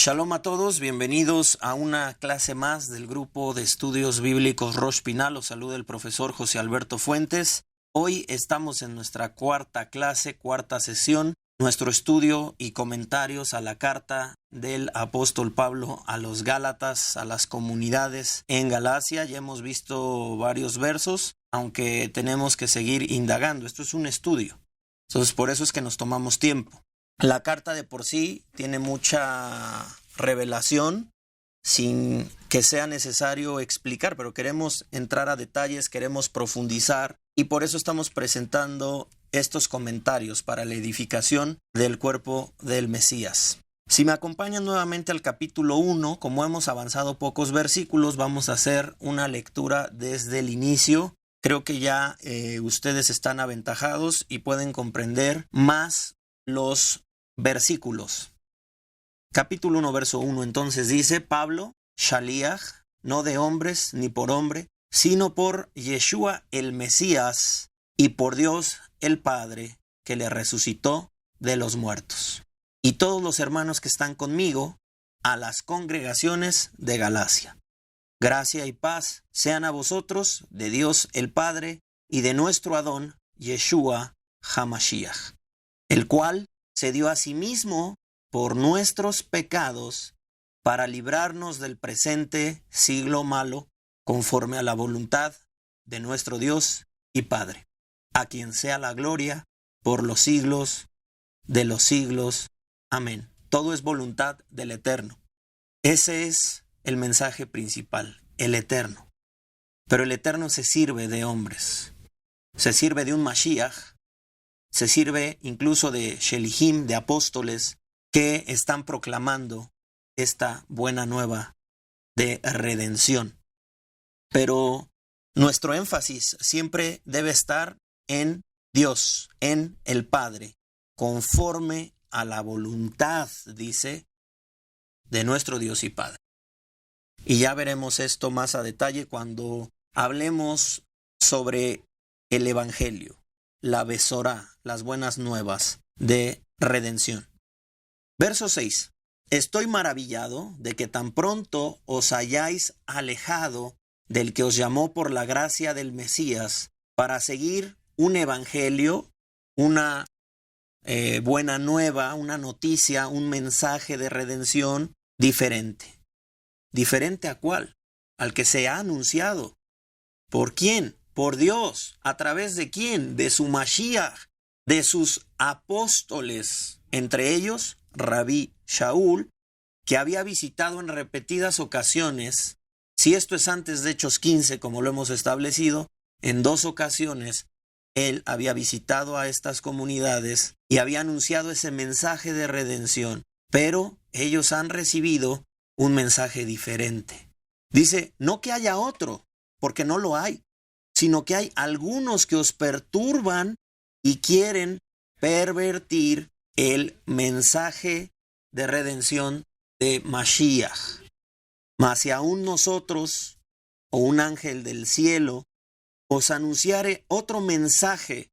Shalom a todos, bienvenidos a una clase más del grupo de estudios bíblicos Rosh Pinah. Los saluda el profesor José Alberto Fuentes. Hoy estamos en nuestra cuarta clase, cuarta sesión, nuestro estudio y comentarios a la carta del apóstol Pablo a los Gálatas, a las comunidades en Galacia. Ya hemos visto varios versos, aunque tenemos que seguir indagando. Esto es un estudio, entonces por eso es que nos tomamos tiempo. La carta de por sí tiene mucha revelación sin que sea necesario explicar, pero queremos entrar a detalles, queremos profundizar y por eso estamos presentando estos comentarios para la edificación del cuerpo del Mesías. Si me acompañan nuevamente al capítulo 1, como hemos avanzado pocos versículos, vamos a hacer una lectura desde el inicio. Creo que ya ustedes están aventajados y pueden comprender más los versículos. Capítulo 1, verso 1, entonces dice: Pablo, Shaliach, no de hombres ni por hombre, sino por Yeshua el Mesías y por Dios el Padre, que le resucitó de los muertos. Y todos los hermanos que están conmigo, a las congregaciones de Galacia. Gracia y paz sean a vosotros de Dios el Padre y de nuestro Adón, Yeshua HaMashiach, el cual se dio a sí mismo por nuestros pecados para librarnos del presente siglo malo, conforme a la voluntad de nuestro Dios y Padre, a quien sea la gloria por los siglos de los siglos. Amén. Todo es voluntad del Eterno. Ese es el mensaje principal, el Eterno. Pero el Eterno se sirve de hombres, se sirve de un Mashiach, se sirve incluso de Shelihim, de apóstoles que están proclamando esta buena nueva de redención. Pero nuestro énfasis siempre debe estar en Dios, en el Padre, conforme a la voluntad, dice, de nuestro Dios y Padre. Y ya veremos esto más a detalle cuando hablemos sobre el Evangelio, la Besorá, las buenas nuevas de redención. Verso 6. Estoy maravillado de que tan pronto os hayáis alejado del que os llamó por la gracia del Mesías para seguir un evangelio, una buena nueva, una noticia, un mensaje de redención diferente. ¿Diferente a cuál? Al que se ha anunciado. ¿Por quién? Por Dios. ¿A través de quién? De su Mashiach, de sus apóstoles, entre ellos Rabí Shaul, que había visitado en repetidas ocasiones. Si esto es antes de Hechos 15, como lo hemos establecido, en 2 ocasiones él había visitado a estas comunidades y había anunciado ese mensaje de redención, pero ellos han recibido un mensaje diferente. Dice, no que haya otro, porque no lo hay, sino que hay algunos que os perturban y quieren pervertir el mensaje de redención de Mashiach. Mas si aún nosotros, o un ángel del cielo, os anunciare otro mensaje,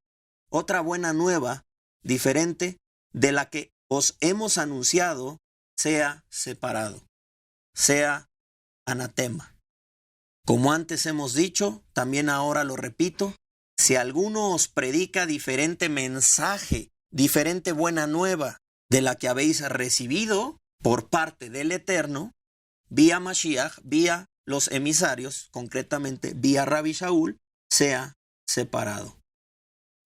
otra buena nueva, diferente de la que os hemos anunciado, sea separado, sea anatema. Como antes hemos dicho, también ahora lo repito, si alguno os predica diferente mensaje, diferente buena nueva de la que habéis recibido por parte del Eterno, vía Mashiach, vía los emisarios, concretamente vía Rabí Shaul, sea separado.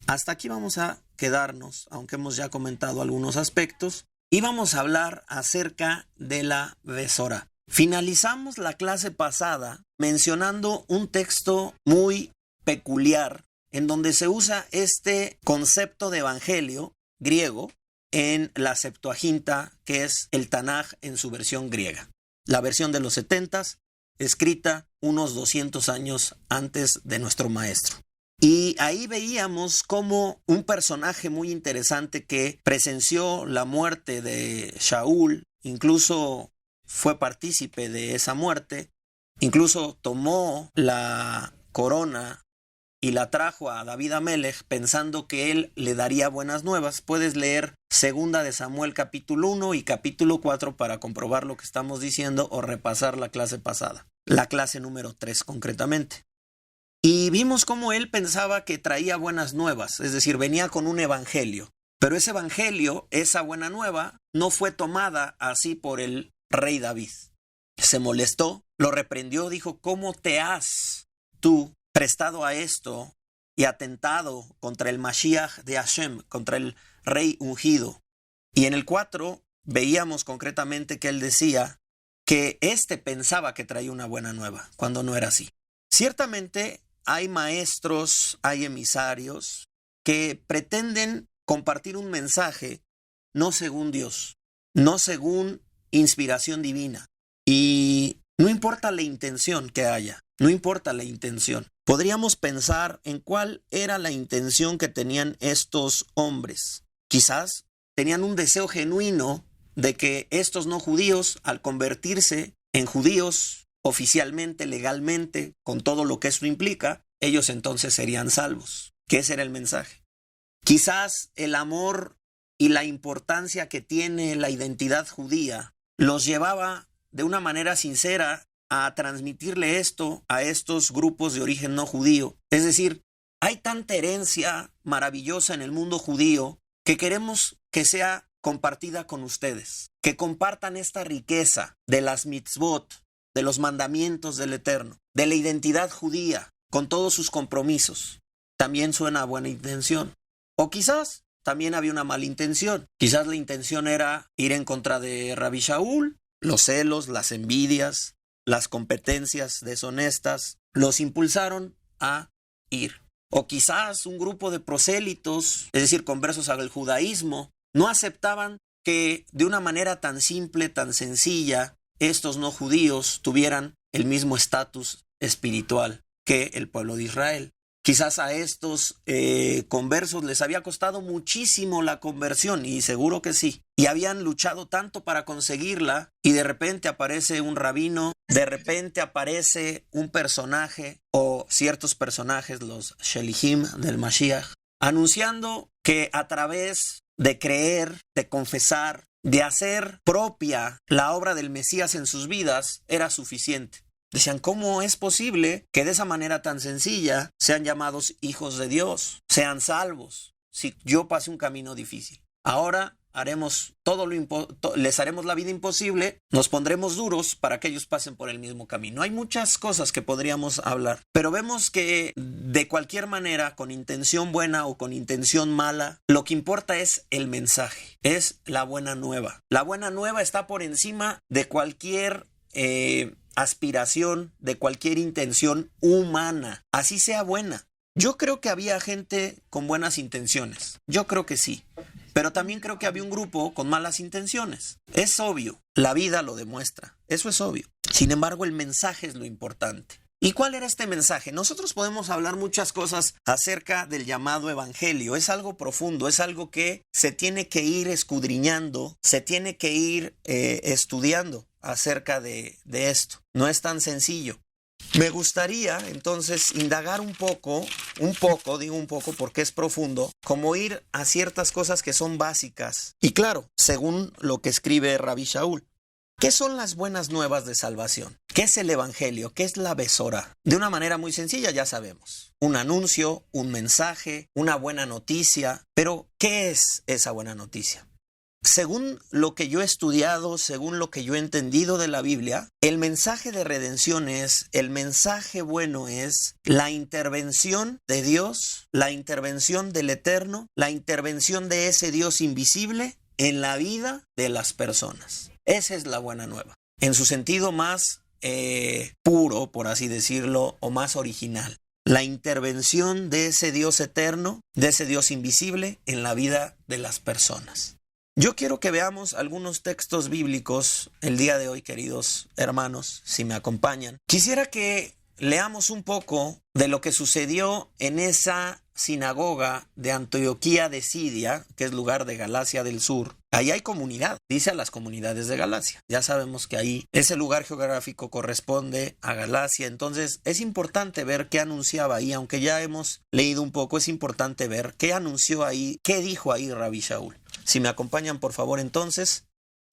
Hasta aquí vamos a quedarnos, aunque hemos ya comentado algunos aspectos, y vamos a hablar acerca de la Besorá. Finalizamos la clase pasada mencionando un texto muy peculiar en donde se usa este concepto de evangelio griego en la Septuaginta, que es el Tanaj en su versión griega. La versión de los 70s, escrita unos 200 años antes de nuestro maestro. Y ahí veíamos como un personaje muy interesante que presenció la muerte de Shaul, incluso fue partícipe de esa muerte, incluso tomó la corona y la trajo a David Amelech pensando que él le daría buenas nuevas. Puedes leer 2 de Samuel capítulo 1 y capítulo 4 para comprobar lo que estamos diciendo o repasar la clase pasada, la clase número 3 concretamente. Y vimos cómo él pensaba que traía buenas nuevas, es decir, venía con un evangelio. Pero ese evangelio, esa buena nueva, no fue tomada así por el rey David. Se molestó, lo reprendió, dijo, ¿cómo te has tú prestado a esto y atentado contra el Mashiach de Hashem, contra el rey ungido? Y en el 4 veíamos concretamente que él decía que éste pensaba que traía una buena nueva, cuando no era así. Ciertamente hay maestros, hay emisarios que pretenden compartir un mensaje no según Dios, no según inspiración divina. Y no importa la intención que haya, no importa la intención. Podríamos pensar en cuál era la intención que tenían estos hombres. Quizás tenían un deseo genuino de que estos no judíos, al convertirse en judíos oficialmente, legalmente, con todo lo que eso implica, ellos entonces serían salvos. Que ese era el mensaje. Quizás el amor y la importancia que tiene la identidad judía los llevaba de una manera sincera a transmitirle esto a estos grupos de origen no judío. Es decir, hay tanta herencia maravillosa en el mundo judío que queremos que sea compartida con ustedes, que compartan esta riqueza de las mitzvot, de los mandamientos del Eterno, de la identidad judía, con todos sus compromisos. También suena a buena intención. O quizás también había una mala intención. Quizás la intención era ir en contra de Rabbi Shaul. Los celos, las envidias, las competencias deshonestas los impulsaron a ir. O quizás un grupo de prosélitos, es decir, conversos al judaísmo, no aceptaban que de una manera tan simple, tan sencilla, estos no judíos tuvieran el mismo estatus espiritual que el pueblo de Israel. Quizás a estos conversos les había costado muchísimo la conversión, y seguro que sí. Y habían luchado tanto para conseguirla, y de repente aparece un rabino, de repente aparece un personaje, o ciertos personajes, los Shelihim del Mashiach, anunciando que a través de creer, de confesar, de hacer propia la obra del Mesías en sus vidas, era suficiente. Decían, ¿cómo es posible que de esa manera tan sencilla sean llamados hijos de Dios, sean salvos, si yo pasé un camino difícil? Ahora haremos les haremos la vida imposible, nos pondremos duros para que ellos pasen por el mismo camino. Hay muchas cosas que podríamos hablar, pero vemos que de cualquier manera, con intención buena o con intención mala, lo que importa es el mensaje, es la buena nueva. La buena nueva está por encima de cualquier aspiración, de cualquier intención humana, así sea buena. Yo creo que había gente con buenas intenciones, yo creo que sí, pero también creo que había un grupo con malas intenciones. Es obvio, la vida lo demuestra, eso es obvio. Sin embargo, el mensaje es lo importante. ¿Y cuál era este mensaje? Nosotros podemos hablar muchas cosas acerca del llamado evangelio. Es algo profundo, es algo que se tiene que ir escudriñando, se tiene que ir estudiando acerca de esto. No es tan sencillo. Me gustaría entonces indagar un poco porque es profundo, como ir a ciertas cosas que son básicas. Y claro, según lo que escribe Rabbi Shaul. ¿Qué son las buenas nuevas de salvación? ¿Qué es el evangelio? ¿Qué es la besora? De una manera muy sencilla ya sabemos. Un anuncio, un mensaje, una buena noticia. Pero, ¿qué es esa buena noticia? Según lo que yo he estudiado, según lo que yo he entendido de la Biblia, el mensaje de redención el mensaje bueno es la intervención de Dios, la intervención del Eterno, la intervención de ese Dios invisible en la vida de las personas. Esa es la buena nueva, en su sentido más puro, por así decirlo, o más original. La intervención de ese Dios eterno, de ese Dios invisible en la vida de las personas. Yo quiero que veamos algunos textos bíblicos el día de hoy, queridos hermanos, si me acompañan. Quisiera que leamos un poco de lo que sucedió en esa sinagoga de Antioquía de Siria, que es lugar de Galacia del Sur, ahí hay comunidad, dice a las comunidades de Galacia. Ya sabemos que ahí ese lugar geográfico corresponde a Galacia, entonces es importante ver qué anunciaba ahí, aunque ya hemos leído un poco, es importante ver qué anunció ahí, qué dijo ahí Rabbi Shaul. Si me acompañan por favor entonces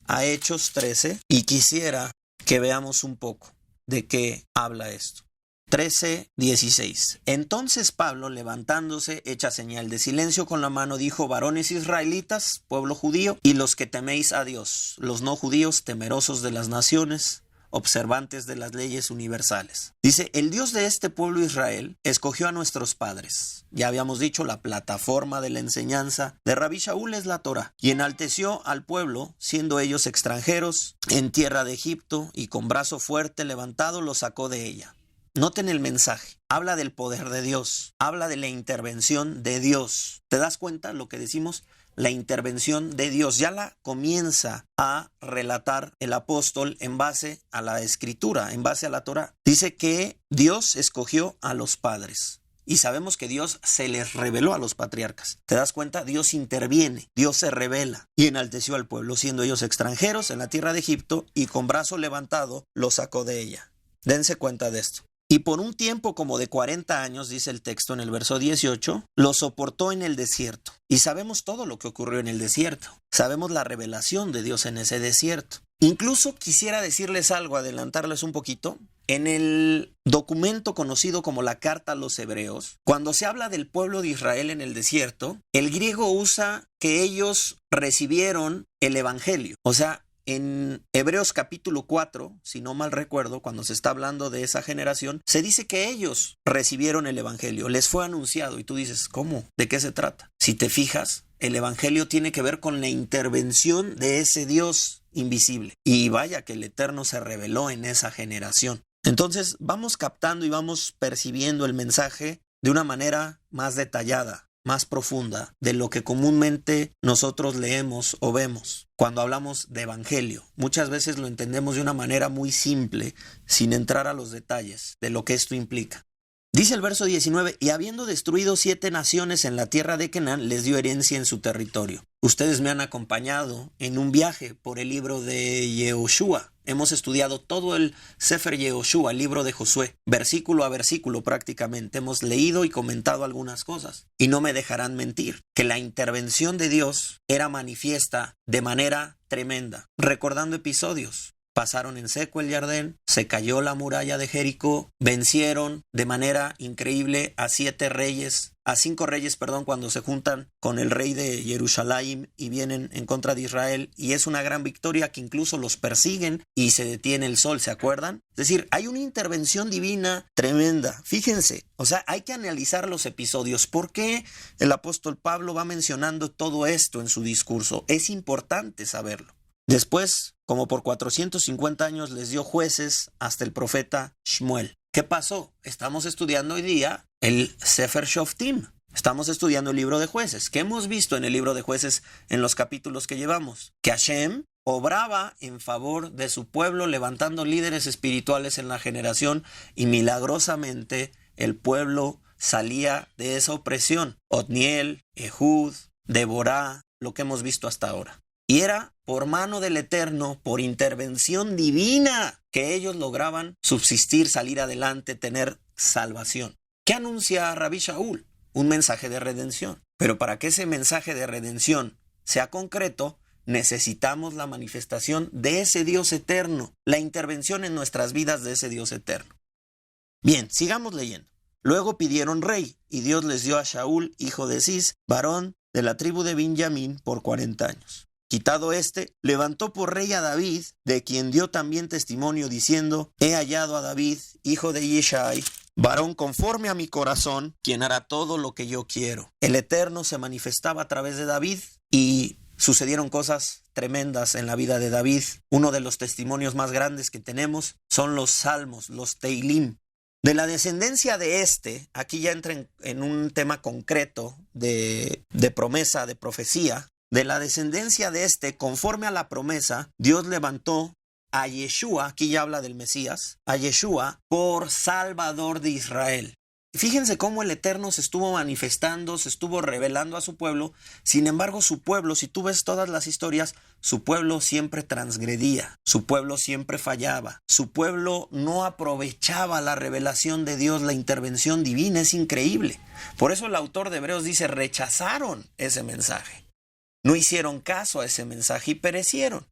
a Hechos 13 y quisiera que veamos un poco de qué habla esto. 13:16. Entonces Pablo, levantándose, hecha señal de silencio con la mano, dijo: varones israelitas, pueblo judío, y los que teméis a Dios, los no judíos, temerosos de las naciones, observantes de las leyes universales. Dice: el Dios de este pueblo Israel escogió a nuestros padres. Ya habíamos dicho, la plataforma de la enseñanza de Rabbi Shaul es la Torá, y enalteció al pueblo, siendo ellos extranjeros, en tierra de Egipto, y con brazo fuerte levantado los sacó de ella. Noten el mensaje, habla del poder de Dios, habla de la intervención de Dios. ¿Te das cuenta lo que decimos? La intervención de Dios ya la comienza a relatar el apóstol en base a la escritura, en base a la Torá. Dice que Dios escogió a los padres y sabemos que Dios se les reveló a los patriarcas. ¿Te das cuenta? Dios interviene, Dios se revela y enalteció al pueblo, siendo ellos extranjeros en la tierra de Egipto, y con brazo levantado los sacó de ella. Dense cuenta de esto. Y por un tiempo como de 40 años, dice el texto en el verso 18, lo soportó en el desierto. Y sabemos todo lo que ocurrió en el desierto. Sabemos la revelación de Dios en ese desierto. Incluso quisiera decirles algo, adelantarles un poquito. En el documento conocido como la Carta a los Hebreos, cuando se habla del pueblo de Israel en el desierto, el griego usa que ellos recibieron el evangelio. O sea, en Hebreos capítulo 4, si no mal recuerdo, cuando se está hablando de esa generación, se dice que ellos recibieron el evangelio, les fue anunciado, y tú dices, ¿cómo? ¿De qué se trata? Si te fijas, el evangelio tiene que ver con la intervención de ese Dios invisible, y vaya que el Eterno se reveló en esa generación. Entonces vamos captando y vamos percibiendo el mensaje de una manera más detallada, más profunda de lo que comúnmente nosotros leemos o vemos cuando hablamos de evangelio. Muchas veces lo entendemos de una manera muy simple, sin entrar a los detalles de lo que esto implica. Dice el verso 19, y habiendo destruido 7 naciones en la tierra de Canaán, les dio herencia en su territorio. Ustedes me han acompañado en un viaje por el libro de Yehoshua. Hemos estudiado todo el Sefer Yehoshua, el libro de Josué, versículo a versículo prácticamente. Hemos leído y comentado algunas cosas. Y no me dejarán mentir, que la intervención de Dios era manifiesta de manera tremenda. Recordando episodios. Pasaron en seco el Jordán, se cayó la muralla de Jericó, vencieron de manera increíble a 5 reyes, cuando se juntan con el rey de Jerusalén y vienen en contra de Israel, y es una gran victoria que incluso los persiguen y se detiene el sol, ¿se acuerdan? Es decir, hay una intervención divina tremenda. Fíjense, o sea, hay que analizar los episodios. ¿Por qué el apóstol Pablo va mencionando todo esto en su discurso? Es importante saberlo. Después, como por 450 años, les dio jueces hasta el profeta Shmuel. ¿Qué pasó? Estamos estudiando hoy día el Sefer Shoftim. Estamos estudiando el libro de jueces. ¿Qué hemos visto en el libro de jueces en los capítulos que llevamos? Que Hashem obraba en favor de su pueblo, levantando líderes espirituales en la generación, y milagrosamente el pueblo salía de esa opresión. Otniel, Ehud, Deborah, lo que hemos visto hasta ahora. Y era por mano del Eterno, por intervención divina, que ellos lograban subsistir, salir adelante, tener salvación. ¿Qué anuncia Rabbi Shaul? Un mensaje de redención. Pero para que ese mensaje de redención sea concreto, necesitamos la manifestación de ese Dios eterno, la intervención en nuestras vidas de ese Dios eterno. Bien, sigamos leyendo. Luego pidieron rey, y Dios les dio a Shaul, hijo de Cis, varón de la tribu de Benjamín, por 40 años. Quitado este, levantó por rey a David, de quien dio también testimonio diciendo: he hallado a David, hijo de Yishai, varón conforme a mi corazón, quien hará todo lo que yo quiero. El Eterno se manifestaba a través de David y sucedieron cosas tremendas en la vida de David. Uno de los testimonios más grandes que tenemos son los salmos, los Teilim. De la descendencia de este, aquí ya entra en un tema concreto de promesa, de profecía. De la descendencia de este, conforme a la promesa, Dios levantó a Yeshua, aquí ya habla del Mesías, a Yeshua por Salvador de Israel. Fíjense cómo el Eterno se estuvo manifestando, se estuvo revelando a su pueblo. Sin embargo, su pueblo, si tú ves todas las historias, su pueblo siempre transgredía, su pueblo siempre fallaba, su pueblo no aprovechaba la revelación de Dios, la intervención divina. Es increíble. Por eso el autor de Hebreos dice, rechazaron ese mensaje. No hicieron caso a ese mensaje y perecieron.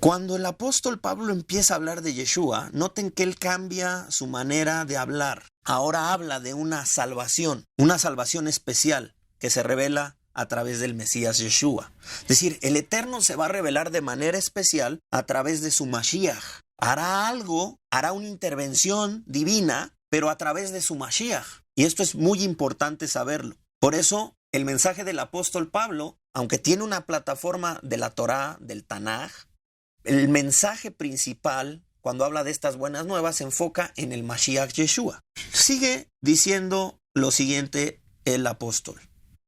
Cuando el apóstol Pablo empieza a hablar de Yeshua, noten que él cambia su manera de hablar. Ahora habla de una salvación especial que se revela a través del Mesías Yeshua. Es decir, el Eterno se va a revelar de manera especial a través de su Mashiach. Hará algo, hará una intervención divina, pero a través de su Mashiach. Y esto es muy importante saberlo. Por eso, el mensaje del apóstol Pablo, aunque tiene una plataforma de la Torá, del Tanaj, el mensaje principal, cuando habla de estas buenas nuevas, se enfoca en el Mashiach Yeshua. Sigue diciendo lo siguiente el apóstol.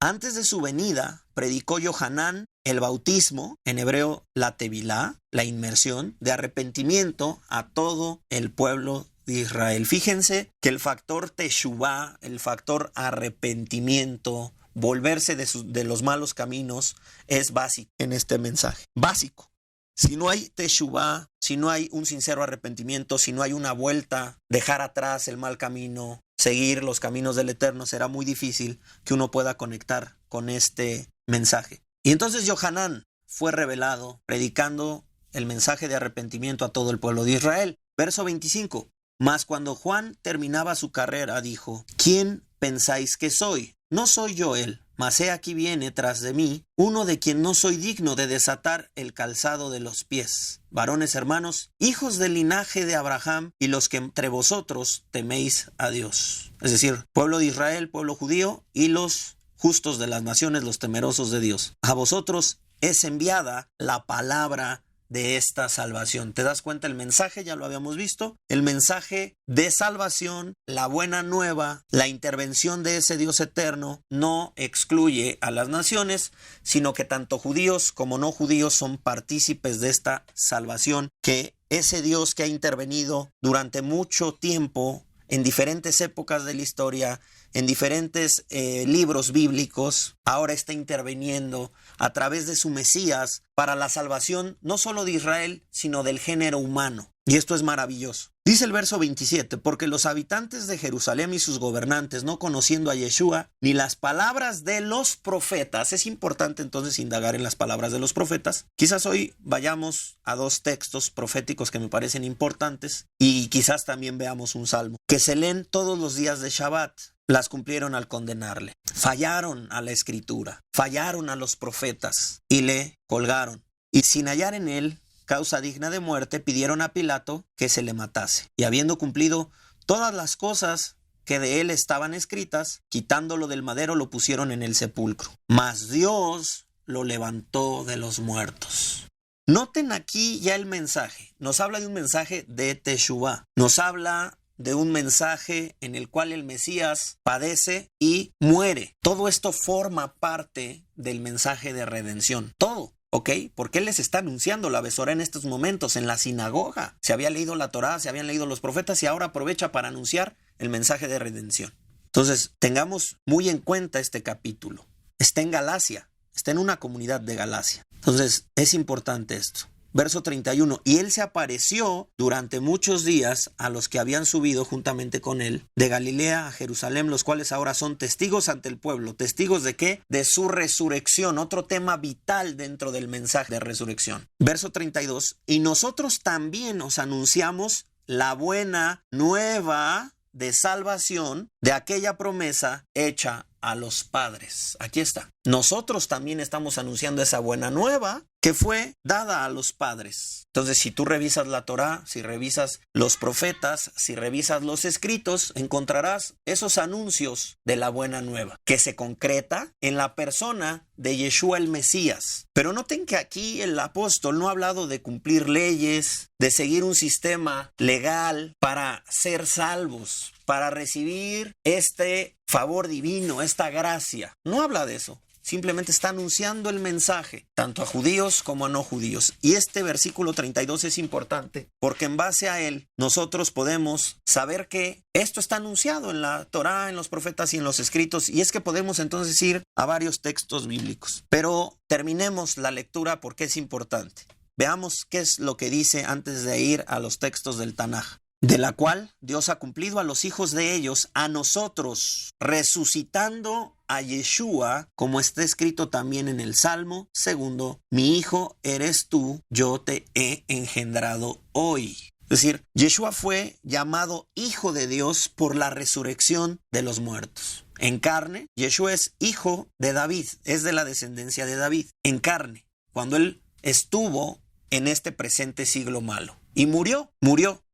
Antes de su venida, predicó Yohanan el bautismo, en hebreo la tevilá, la inmersión, de arrepentimiento a todo el pueblo de Israel. Fíjense que el factor teshuvá, el factor arrepentimiento, volverse de los malos caminos, es básico en este mensaje. Básico. Si no hay teshuvá, si no hay un sincero arrepentimiento, si no hay una vuelta, dejar atrás el mal camino, seguir los caminos del Eterno, será muy difícil que uno pueda conectar con este mensaje. Y entonces Yohanan fue revelado predicando el mensaje de arrepentimiento a todo el pueblo de Israel. Verso 25. Mas cuando Juan terminaba su carrera, dijo, ¿quién pensáis que soy? No soy yo él, mas he aquí viene tras de mí uno de quien no soy digno de desatar el calzado de los pies. Varones hermanos, hijos del linaje de Abraham y los que entre vosotros teméis a Dios. Es decir, pueblo de Israel, pueblo judío y los justos de las naciones, los temerosos de Dios. A vosotros es enviada la palabra de esta salvación. ¿Te das cuenta? El mensaje ya lo habíamos visto. El mensaje de salvación, la buena nueva, la intervención de ese Dios eterno no excluye a las naciones, sino que tanto judíos como no judíos son partícipes de esta salvación, que ese Dios que ha intervenido durante mucho tiempo en diferentes épocas de la historia, en diferentes libros bíblicos, ahora está interviniendo a través de su Mesías para la salvación no solo de Israel, sino del género humano. Y esto es maravilloso. Dice el verso 27, porque los habitantes de Jerusalén y sus gobernantes, no conociendo a Yeshua, ni las palabras de los profetas, es importante entonces indagar en las palabras de los profetas. Quizás hoy vayamos a dos textos proféticos que me parecen importantes y quizás también veamos un salmo, que se leen todos los días de Shabbat. Las cumplieron al condenarle. Fallaron a la escritura, fallaron a los profetas y le colgaron. Y sin hallar en él causa digna de muerte, pidieron a Pilato que se le matase. Y habiendo cumplido todas las cosas que de él estaban escritas, quitándolo del madero, lo pusieron en el sepulcro. Mas Dios lo levantó de los muertos. Noten aquí ya el mensaje. Nos habla de un mensaje de Teshuvá. Nos habla de un mensaje en el cual el Mesías padece y muere. Todo esto forma parte del mensaje de redención. Todo. ¿Ok? Porque él les está anunciando la Besorá en estos momentos en la sinagoga. Se había leído la Torá, se habían leído los profetas y ahora aprovecha para anunciar el mensaje de redención. Entonces, tengamos muy en cuenta este capítulo. Está en Galacia, está en una comunidad de Galacia. Entonces, es importante esto. Verso 31, y él se apareció durante muchos días a los que habían subido juntamente con él de Galilea a Jerusalén, los cuales ahora son testigos ante el pueblo. ¿Testigos de qué? De su resurrección, otro tema vital dentro del mensaje de resurrección. Verso 32, y nosotros también os anunciamos la buena nueva de salvación de aquella promesa hecha a los padres. Aquí está. Nosotros también estamos anunciando esa buena nueva que fue dada a los padres. Entonces, si tú revisas la Torá, si revisas los profetas, si revisas los escritos, encontrarás esos anuncios de la buena nueva, que se concreta en la persona de Yeshua el Mesías. Pero noten que aquí el apóstol no ha hablado de cumplir leyes, de seguir un sistema legal para ser salvos, para recibir este favor divino, esta gracia. No habla de eso, simplemente está anunciando el mensaje, tanto a judíos como a no judíos. Y este versículo 32 es importante, porque en base a él nosotros podemos saber que esto está anunciado en la Torá, en los profetas y en los escritos, y es que podemos entonces ir a varios textos bíblicos. Pero terminemos la lectura porque es importante. Veamos qué es lo que dice antes de ir a los textos del Tanaj. De la cual Dios ha cumplido a los hijos de ellos, a nosotros, resucitando a Yeshua, como está escrito también en el Salmo 2, mi hijo eres tú, yo te he engendrado hoy. Es decir, Yeshua fue llamado hijo de Dios por la resurrección de los muertos. En carne, Yeshua es hijo de David, es de la descendencia de David, en carne, cuando él estuvo en este presente siglo malo. Y murió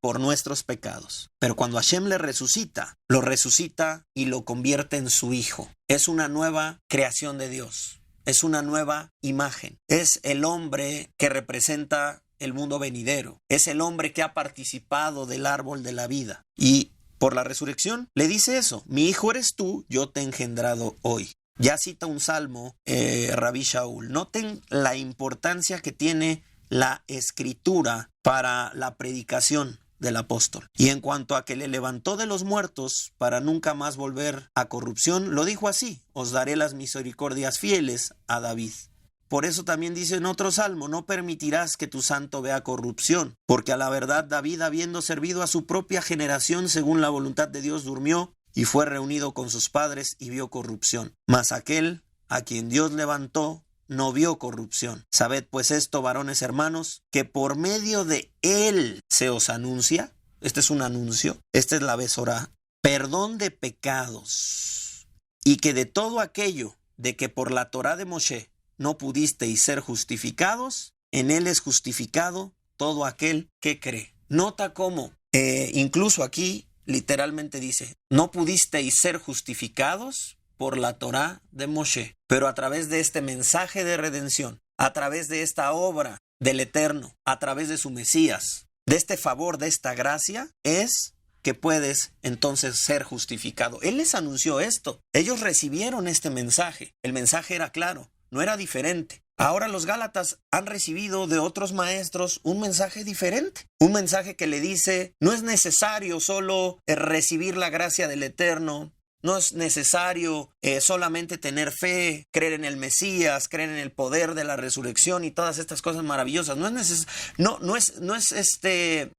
por nuestros pecados. Pero cuando Hashem le resucita, lo resucita y lo convierte en su hijo. Es una nueva creación de Dios. Es una nueva imagen. Es el hombre que representa el mundo venidero. Es el hombre que ha participado del árbol de la vida. Y por la resurrección le dice eso. Mi hijo eres tú, yo te he engendrado hoy. Ya cita un salmo Rabbi Shaul. Noten la importancia que tiene la escritura para la predicación del apóstol. Y en cuanto a que le levantó de los muertos para nunca más volver a corrupción, lo dijo así: os daré las misericordias fieles a David. Por eso también dice en otro salmo: no permitirás que tu santo vea corrupción, porque a la verdad David, habiendo servido a su propia generación según la voluntad de Dios, durmió y fue reunido con sus padres y vio corrupción. Mas aquel a quien Dios levantó no vio corrupción. Sabed pues esto, varones hermanos, que por medio de él se os anuncia, este es un anuncio, esta es la Besorá, perdón de pecados, y que de todo aquello de que por la Torá de Moshe no pudisteis ser justificados, en él es justificado todo aquel que cree. Nota cómo, incluso aquí literalmente dice, no pudisteis ser justificados por la Torá de Moshe, pero a través de este mensaje de redención, a través de esta obra del Eterno, a través de su Mesías, de este favor, de esta gracia, es que puedes entonces ser justificado. Él les anunció esto. Ellos recibieron este mensaje. El mensaje era claro, no era diferente. Ahora los Gálatas han recibido de otros maestros un mensaje diferente. Un mensaje que le dice, no es necesario solo recibir la gracia del Eterno. No es necesario solamente tener fe, creer en el Mesías, creer en el poder de la resurrección y todas estas cosas maravillosas. No es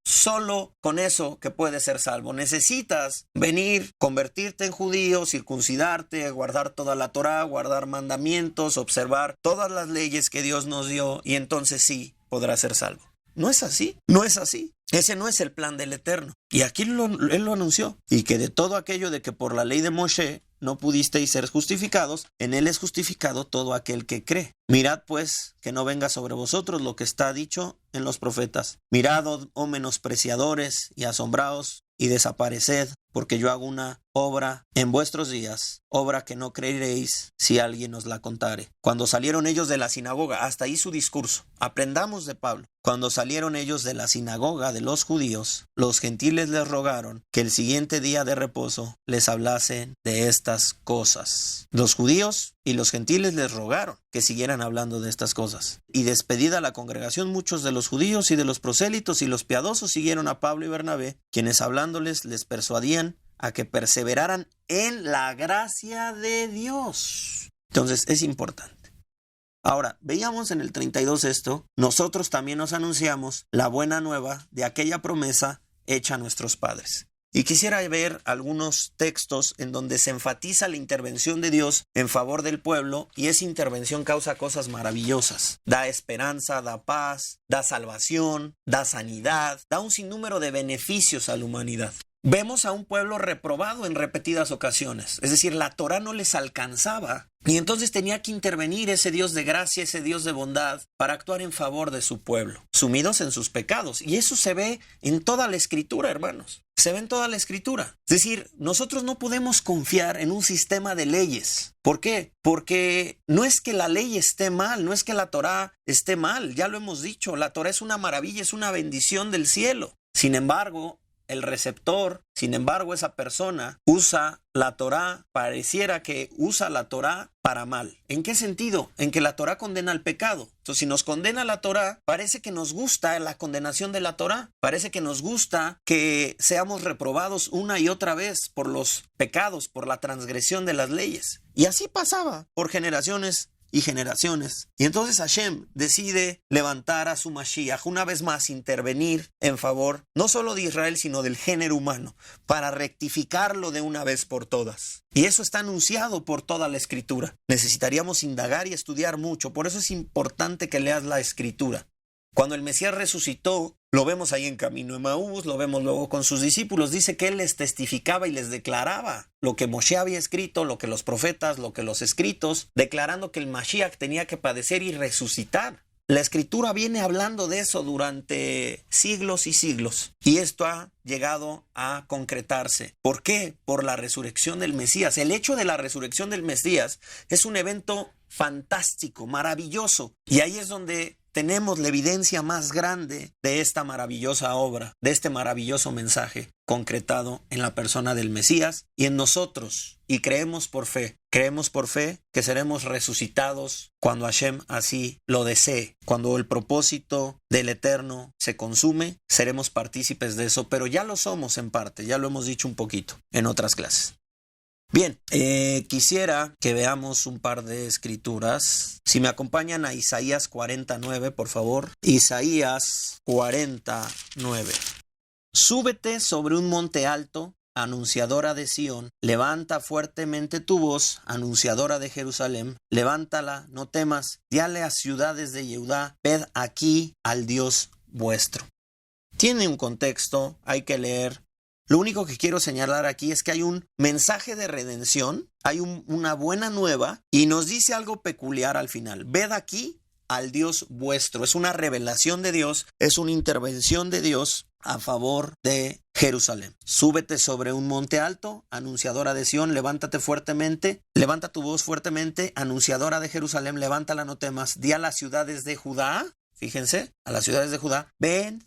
solo con eso que puedes ser salvo. Necesitas venir, convertirte en judío, circuncidarte, guardar toda la Torá, guardar mandamientos, observar todas las leyes que Dios nos dio y entonces sí podrás ser salvo. No es así, no es así. Ese no es el plan del Eterno. Y aquí él lo anunció. Y que de todo aquello de que por la ley de Moshe no pudisteis ser justificados, en él es justificado todo aquel que cree. Mirad pues que no venga sobre vosotros lo que está dicho en los profetas. Mirad, oh menospreciadores, y asombraos, y desapareced, porque yo hago una obra en vuestros días, obra que no creeréis si alguien os la contare. Cuando salieron ellos de la sinagoga, hasta ahí su discurso. Aprendamos de Pablo. Cuando salieron ellos de la sinagoga de los judíos, los gentiles les rogaron que el siguiente día de reposo les hablasen de estas cosas. Los judíos y los gentiles les rogaron que siguieran hablando de estas cosas. Y despedida la congregación, muchos de los judíos y de los prosélitos y los piadosos siguieron a Pablo y Bernabé, quienes hablándoles les persuadían a que perseveraran en la gracia de Dios. Entonces es importante. Ahora, veíamos en el 32 esto, nosotros también nos anunciamos la buena nueva de aquella promesa hecha a nuestros padres. Y quisiera ver algunos textos en donde se enfatiza la intervención de Dios en favor del pueblo, y esa intervención causa cosas maravillosas. Da esperanza, da paz, da salvación, da sanidad, da un sinnúmero de beneficios a la humanidad. Vemos a un pueblo reprobado en repetidas ocasiones, es decir, la Torá no les alcanzaba y entonces tenía que intervenir ese Dios de gracia, ese Dios de bondad para actuar en favor de su pueblo, sumidos en sus pecados. Y eso se ve en toda la Escritura, hermanos, se ve en toda la Escritura. Es decir, nosotros no podemos confiar en un sistema de leyes. ¿Por qué? Porque no es que la ley esté mal, no es que la Torá esté mal, ya lo hemos dicho, la Torá es una maravilla, es una bendición del cielo. Sin embargo, el receptor. Sin embargo, esa persona usa la Torá, pareciera que usa la Torá para mal. ¿En qué sentido? En que la Torá condena al pecado. Entonces, si nos condena la Torá, parece que nos gusta la condenación de la Torá. Parece que nos gusta que seamos reprobados una y otra vez por los pecados, por la transgresión de las leyes. Y así pasaba por generaciones y generaciones. Y entonces Hashem decide levantar a su Mashiach, una vez más intervenir en favor no solo de Israel, sino del género humano, para rectificarlo de una vez por todas. Y eso está anunciado por toda la Escritura. Necesitaríamos indagar y estudiar mucho, por eso es importante que leas la Escritura. Cuando el Mesías resucitó, lo vemos ahí en camino a Emaús, lo vemos luego con sus discípulos, dice que él les testificaba y les declaraba lo que Moshe había escrito, lo que los profetas, lo que los escritos, declarando que el Mashiach tenía que padecer y resucitar. La Escritura viene hablando de eso durante siglos y siglos, y esto ha llegado a concretarse. ¿Por qué? Por la resurrección del Mesías. El hecho de la resurrección del Mesías es un evento fantástico, maravilloso, y ahí es donde tenemos la evidencia más grande de esta maravillosa obra, de este maravilloso mensaje concretado en la persona del Mesías y en nosotros. Y creemos por fe que seremos resucitados cuando Hashem así lo desee. Cuando el propósito del Eterno se consume, seremos partícipes de eso, pero ya lo somos en parte, ya lo hemos dicho un poquito en otras clases. Bien, quisiera que veamos un par de escrituras. Si me acompañan a Isaías 49, por favor. Isaías 49. Súbete sobre un monte alto, anunciadora de Sión. Levanta fuertemente tu voz, anunciadora de Jerusalén. Levántala, no temas. Di a las ciudades de Judá, ved aquí al Dios vuestro. Tiene un contexto, hay que leer. Lo único que quiero señalar aquí es que hay un mensaje de redención, hay una buena nueva y nos dice algo peculiar al final. Ved aquí al Dios vuestro. Es una revelación de Dios, es una intervención de Dios a favor de Jerusalén. Súbete sobre un monte alto, anunciadora de Sión, levántate fuertemente, levanta tu voz fuertemente, anunciadora de Jerusalén, levántala, no temas. Di a las ciudades de Judá, fíjense, a las ciudades de Judá, ved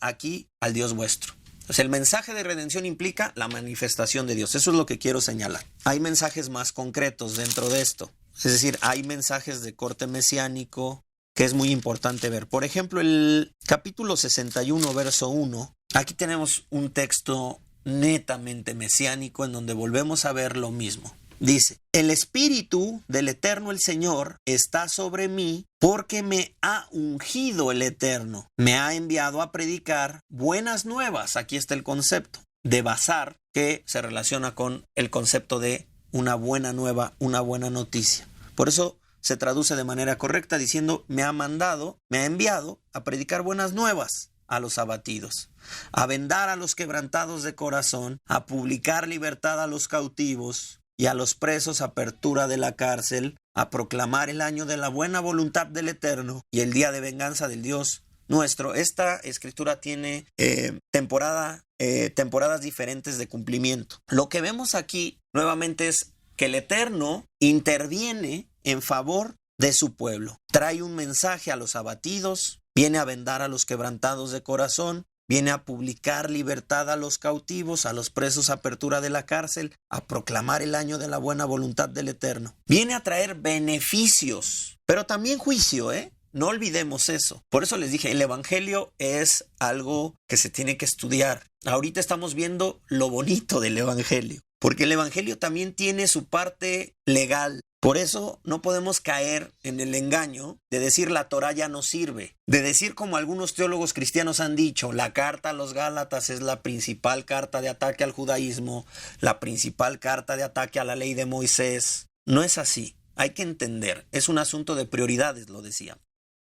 aquí al Dios vuestro. Entonces, el mensaje de redención implica la manifestación de Dios. Eso es lo que quiero señalar. Hay mensajes más concretos dentro de esto. Es decir, hay mensajes de corte mesiánico que es muy importante ver. Por ejemplo, el capítulo 61, verso 1. Aquí tenemos un texto netamente mesiánico en donde volvemos a ver lo mismo. Dice, el Espíritu del Eterno el Señor está sobre mí porque me ha ungido el Eterno. Me ha enviado a predicar buenas nuevas. Aquí está el concepto de basar que se relaciona con el concepto de una buena nueva, una buena noticia. Por eso se traduce de manera correcta diciendo me ha enviado a predicar buenas nuevas a los abatidos, a vendar a los quebrantados de corazón, a publicar libertad a los cautivos y a los presos apertura de la cárcel, a proclamar el año de la buena voluntad del Eterno y el día de venganza del Dios nuestro. Esta escritura tiene temporadas diferentes de cumplimiento. Lo que vemos aquí nuevamente es que el Eterno interviene en favor de su pueblo. Trae un mensaje a los abatidos, viene a vendar a los quebrantados de corazón, viene a publicar libertad a los cautivos, a los presos apertura de la cárcel, a proclamar el año de la buena voluntad del Eterno. Viene a traer beneficios, pero también juicio, No olvidemos eso. Por eso les dije, el Evangelio es algo que se tiene que estudiar. Ahorita estamos viendo lo bonito del Evangelio, porque el Evangelio también tiene su parte legal. Por eso no podemos caer en el engaño de decir la Torá ya no sirve, de decir como algunos teólogos cristianos han dicho, la carta a los Gálatas es la principal carta de ataque al judaísmo, la principal carta de ataque a la ley de Moisés. No es así, hay que entender, es un asunto de prioridades, lo decía.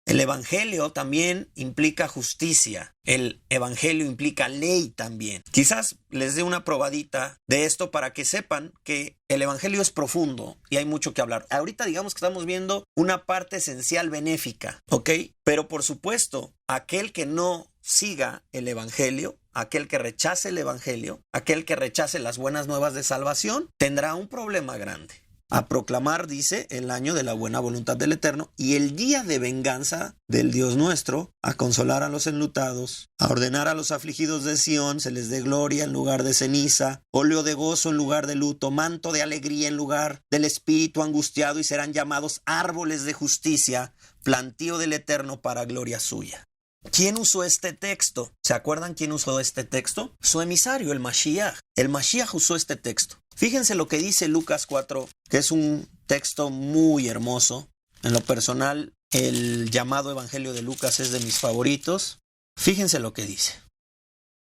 El Evangelio también implica justicia. El Evangelio implica ley también. Quizás les dé una probadita de esto para que sepan que el Evangelio es profundo y hay mucho que hablar. Ahorita digamos que estamos viendo una parte esencial benéfica, ¿ok? Pero por supuesto, aquel que no siga el Evangelio, aquel que rechace el Evangelio, aquel que rechace las buenas nuevas de salvación, tendrá un problema grande. a proclamar, dice, el año de la buena voluntad del Eterno y el día de venganza del Dios nuestro, a consolar a los enlutados, a ordenar a los afligidos de Sión, se les dé gloria en lugar de ceniza, óleo de gozo en lugar de luto, manto de alegría en lugar del espíritu angustiado, y serán llamados árboles de justicia, plantío del Eterno para gloria suya. ¿Quién usó este texto? ¿Se acuerdan quién usó este texto? Su emisario, el Mashiach. El Mashiach usó este texto. Fíjense lo que dice Lucas 4, que es un texto muy hermoso. En lo personal, el llamado Evangelio de Lucas es de mis favoritos. Fíjense lo que dice.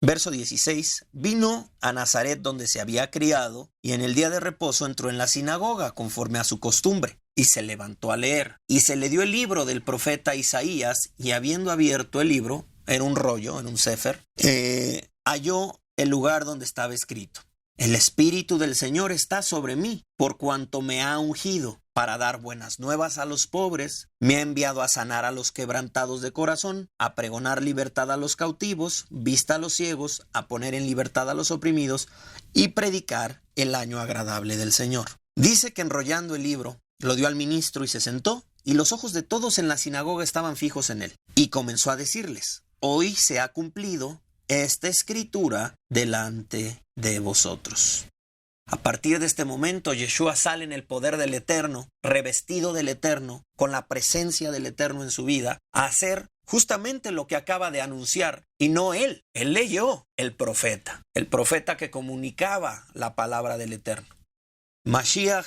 Verso 16, vino a Nazaret donde se había criado, y en el día de reposo entró en la sinagoga conforme a su costumbre, y se levantó a leer. Y se le dio el libro del profeta Isaías, y habiendo abierto el libro, era un rollo, en un sefer, halló el lugar donde estaba escrito: el Espíritu del Señor está sobre mí, por cuanto me ha ungido para dar buenas nuevas a los pobres, me ha enviado a sanar a los quebrantados de corazón, a pregonar libertad a los cautivos, vista a los ciegos, a poner en libertad a los oprimidos y predicar el año agradable del Señor. Dice que enrollando el libro, lo dio al ministro y se sentó, y los ojos de todos en la sinagoga estaban fijos en él. Y comenzó a decirles: hoy se ha cumplido esta escritura delante de vosotros. A partir de este momento, Yeshua sale en el poder del Eterno, revestido del Eterno, con la presencia del Eterno en su vida, a hacer justamente lo que acaba de anunciar. Y no él leyó el profeta que comunicaba la palabra del Eterno. Mashiach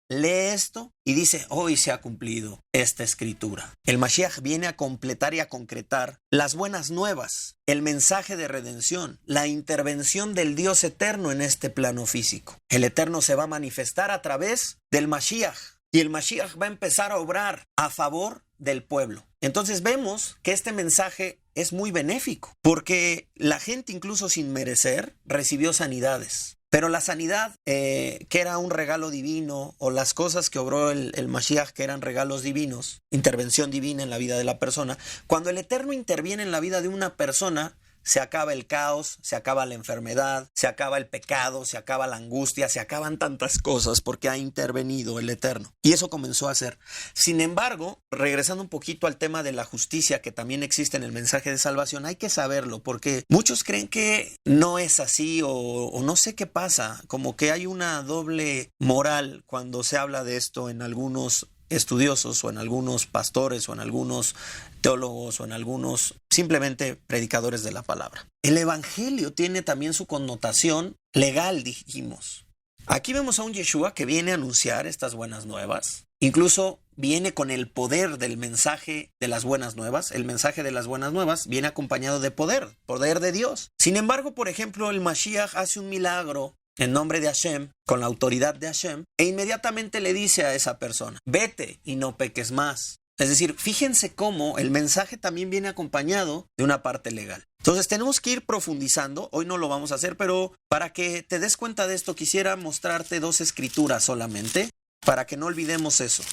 lee esto y dice: hoy se ha cumplido esta escritura. El Mashiach viene a completar y a concretar las buenas nuevas, el mensaje de redención, la intervención del Dios eterno en este plano físico. El Eterno se va a manifestar a través del Mashiach, y el Mashiach va a empezar a obrar a favor del pueblo. Entonces vemos que este mensaje es muy benéfico, porque la gente, incluso sin merecer, recibió sanidades. Pero la sanidad, que era un regalo divino, o las cosas que obró el Mashiach, que eran regalos divinos, intervención divina en la vida de la persona, cuando el Eterno interviene en la vida de una persona, se acaba el caos, se acaba la enfermedad, se acaba el pecado, se acaba la angustia, se acaban tantas cosas porque ha intervenido el Eterno. Y eso comenzó a hacer. Sin embargo, regresando un poquito al tema de la justicia que también existe en el mensaje de salvación, hay que saberlo, porque muchos creen que no es así, o no sé qué pasa, como que hay una doble moral cuando se habla de esto en algunos estudiosos, o en algunos pastores, o en algunos teólogos, o en algunos simplemente predicadores de la palabra. El evangelio tiene también su connotación legal, dijimos. Aquí vemos a un Yeshua que viene a anunciar estas buenas nuevas. Incluso viene con el poder del mensaje de las buenas nuevas. El mensaje de las buenas nuevas viene acompañado de poder de Dios. Sin embargo, por ejemplo, el Mashiach hace un milagro en nombre de Hashem, con la autoridad de Hashem, e inmediatamente le dice a esa persona: vete y no peques más. Es decir, fíjense cómo el mensaje también viene acompañado de una parte legal. Entonces tenemos que ir profundizando. Hoy no lo vamos a hacer, pero para que te des cuenta de esto, quisiera mostrarte 2 escrituras solamente, para que no olvidemos eso.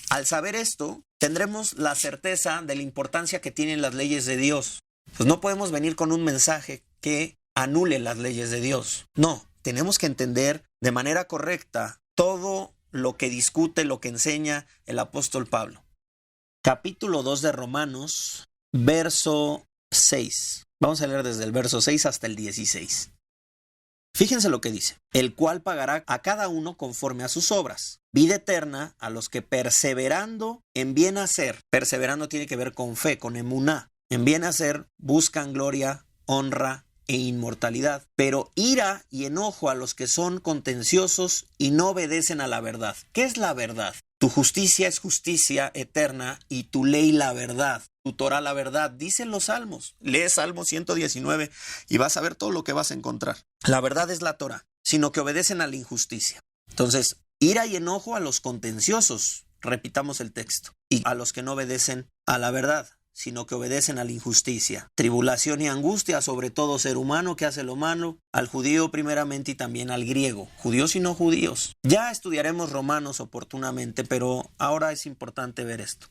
Al saber esto, tendremos la certeza de la importancia que tienen las leyes de Dios. Pues no podemos venir con un mensaje que anule las leyes de Dios. No. Tenemos que entender de manera correcta todo lo que discute, lo que enseña el apóstol Pablo. Capítulo 2 de Romanos, verso 6. Vamos a leer desde el verso 6 hasta el 16. Fíjense lo que dice: el cual pagará a cada uno conforme a sus obras. Vida eterna a los que perseverando en bien hacer, perseverando tiene que ver con fe, con emuná, en bien hacer buscan gloria, honra e inmortalidad, pero ira y enojo a los que son contenciosos y no obedecen a la verdad. ¿Qué es la verdad? Tu justicia es justicia eterna, y tu ley la verdad, tu Torah la verdad, dicen los salmos. Lee Salmo 119 y vas a ver todo lo que vas a encontrar. La verdad es la Torah, sino que obedecen a la injusticia. Entonces, ira y enojo a los contenciosos, repitamos el texto, y a los que no obedecen a la verdad, sino que obedecen a la injusticia. Tribulación y angustia sobre todo ser humano que hace lo malo, al judío primeramente y también al griego, judíos y no judíos. Ya estudiaremos Romanos oportunamente, pero ahora es importante ver esto.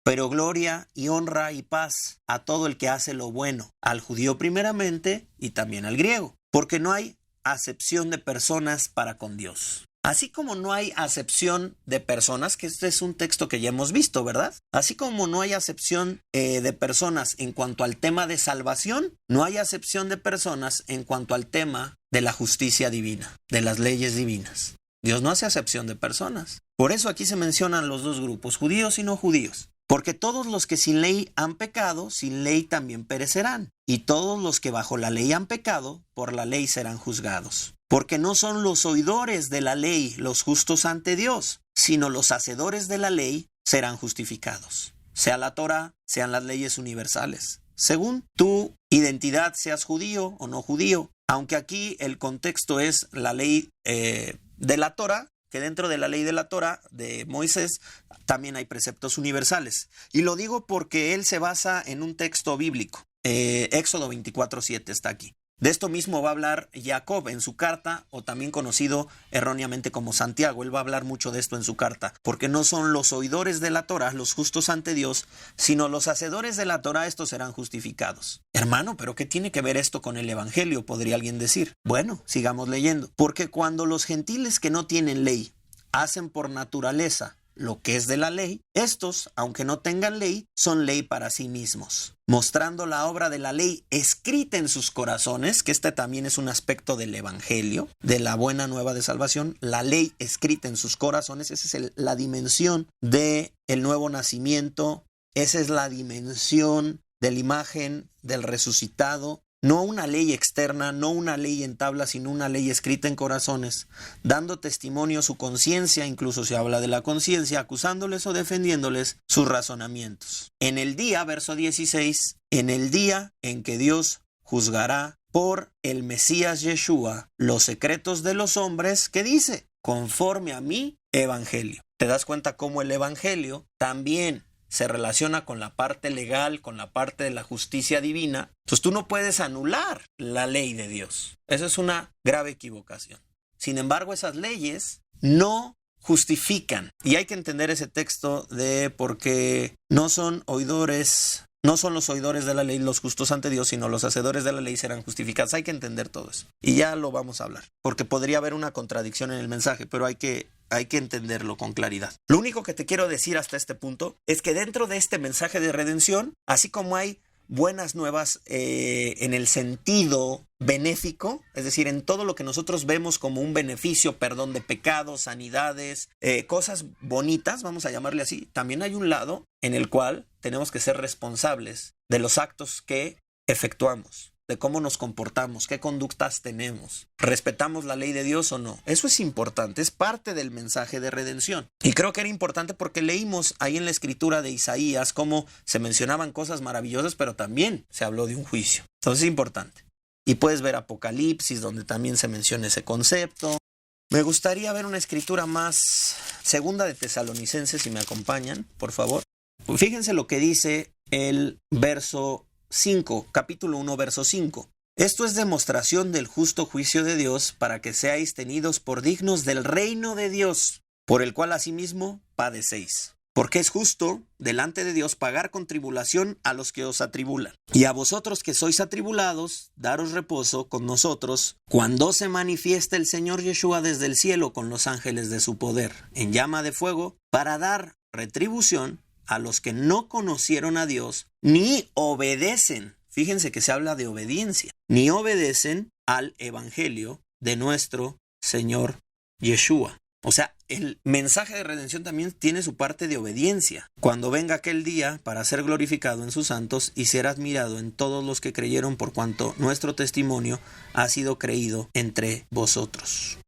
Pero gloria y honra y paz a todo el que hace lo bueno, al judío primeramente y también al griego, porque no hay acepción de personas para con Dios. Así como no hay acepción de personas, que este es un texto que ya hemos visto, ¿verdad? Así como no hay acepción de personas en cuanto al tema de salvación, no hay acepción de personas en cuanto al tema de la justicia divina, de las leyes divinas. Dios no hace acepción de personas. Por eso aquí se mencionan los dos grupos, judíos y no judíos. Porque todos los que sin ley han pecado, sin ley también perecerán. Y todos los que bajo la ley han pecado, por la ley serán juzgados. Porque no son los oidores de la ley los justos ante Dios, sino los hacedores de la ley serán justificados. Sea la Torá, sean las leyes universales. Según tu identidad, seas judío o no judío. Aunque aquí el contexto es la ley de la Torá, que dentro de la ley de la Torá de Moisés también hay preceptos universales. Y lo digo porque él se basa en un texto bíblico. Éxodo 24:7 está aquí. De esto mismo va a hablar Jacob en su carta, o también conocido erróneamente como Santiago. Él va a hablar mucho de esto en su carta, porque no son los oidores de la Torá los justos ante Dios, sino los hacedores de la Torá, estos serán justificados. Hermano, ¿pero qué tiene que ver esto con el Evangelio? Podría alguien decir. Bueno, sigamos leyendo. Porque cuando los gentiles que no tienen ley hacen por naturaleza lo que es de la ley, estos, aunque no tengan ley, son ley para sí mismos, mostrando la obra de la ley escrita en sus corazones, que este también es un aspecto del Evangelio, de la buena nueva de salvación, la ley escrita en sus corazones. Esa es la dimensión del nuevo nacimiento, esa es la dimensión de la imagen del resucitado. No una ley externa, no una ley en tabla, sino una ley escrita en corazones, dando testimonio su conciencia, incluso se habla de la conciencia, acusándoles o defendiéndoles sus razonamientos. En el día, verso 16, en el día en que Dios juzgará por el Mesías Yeshua los secretos de los hombres, ¿qué dice? Conforme a mi evangelio. ¿Te das cuenta cómo el evangelio también se relaciona con la parte legal, con la parte de la justicia divina? Pues tú no puedes anular la ley de Dios. Eso es una grave equivocación. Sin embargo, esas leyes no justifican. Y hay que entender ese texto de porque no son oidores, no son los oidores de la ley los justos ante Dios, sino los hacedores de la ley serán justificados. Hay que entender todo eso. Y ya lo vamos a hablar. Porque podría haber una contradicción en el mensaje, pero hay que entenderlo con claridad. Lo único que te quiero decir hasta este punto es que dentro de este mensaje de redención, así como hay buenas nuevas en el sentido benéfico, es decir, en todo lo que nosotros vemos como un beneficio, perdón de pecados, sanidades, cosas bonitas, vamos a llamarle así, también hay un lado en el cual tenemos que ser responsables de los actos que efectuamos, de cómo nos comportamos, qué conductas tenemos, respetamos la ley de Dios o no. Eso es importante, es parte del mensaje de redención. Y creo que era importante porque leímos ahí en la escritura de Isaías cómo se mencionaban cosas maravillosas, pero también se habló de un juicio. Entonces es importante. Y puedes ver Apocalipsis, donde también se menciona ese concepto. Me gustaría ver una escritura más, segunda de Tesalonicenses, si me acompañan, por favor. Fíjense lo que dice el verso 5, capítulo 1, verso 5. Esto es demostración del justo juicio de Dios para que seáis tenidos por dignos del reino de Dios, por el cual asimismo padecéis. Porque es justo delante de Dios pagar con tribulación a los que os atribulan. Y a vosotros que sois atribulados, daros reposo con nosotros, cuando se manifieste el Señor Yeshua desde el cielo con los ángeles de su poder, en llama de fuego, para dar retribución a los que no conocieron a Dios, ni obedecen, fíjense que se habla de obediencia, ni obedecen al evangelio de nuestro Señor Yeshua. O sea, el mensaje de redención también tiene su parte de obediencia. Cuando venga aquel día para ser glorificado en sus santos y ser admirado en todos los que creyeron por cuanto nuestro testimonio ha sido creído entre vosotros.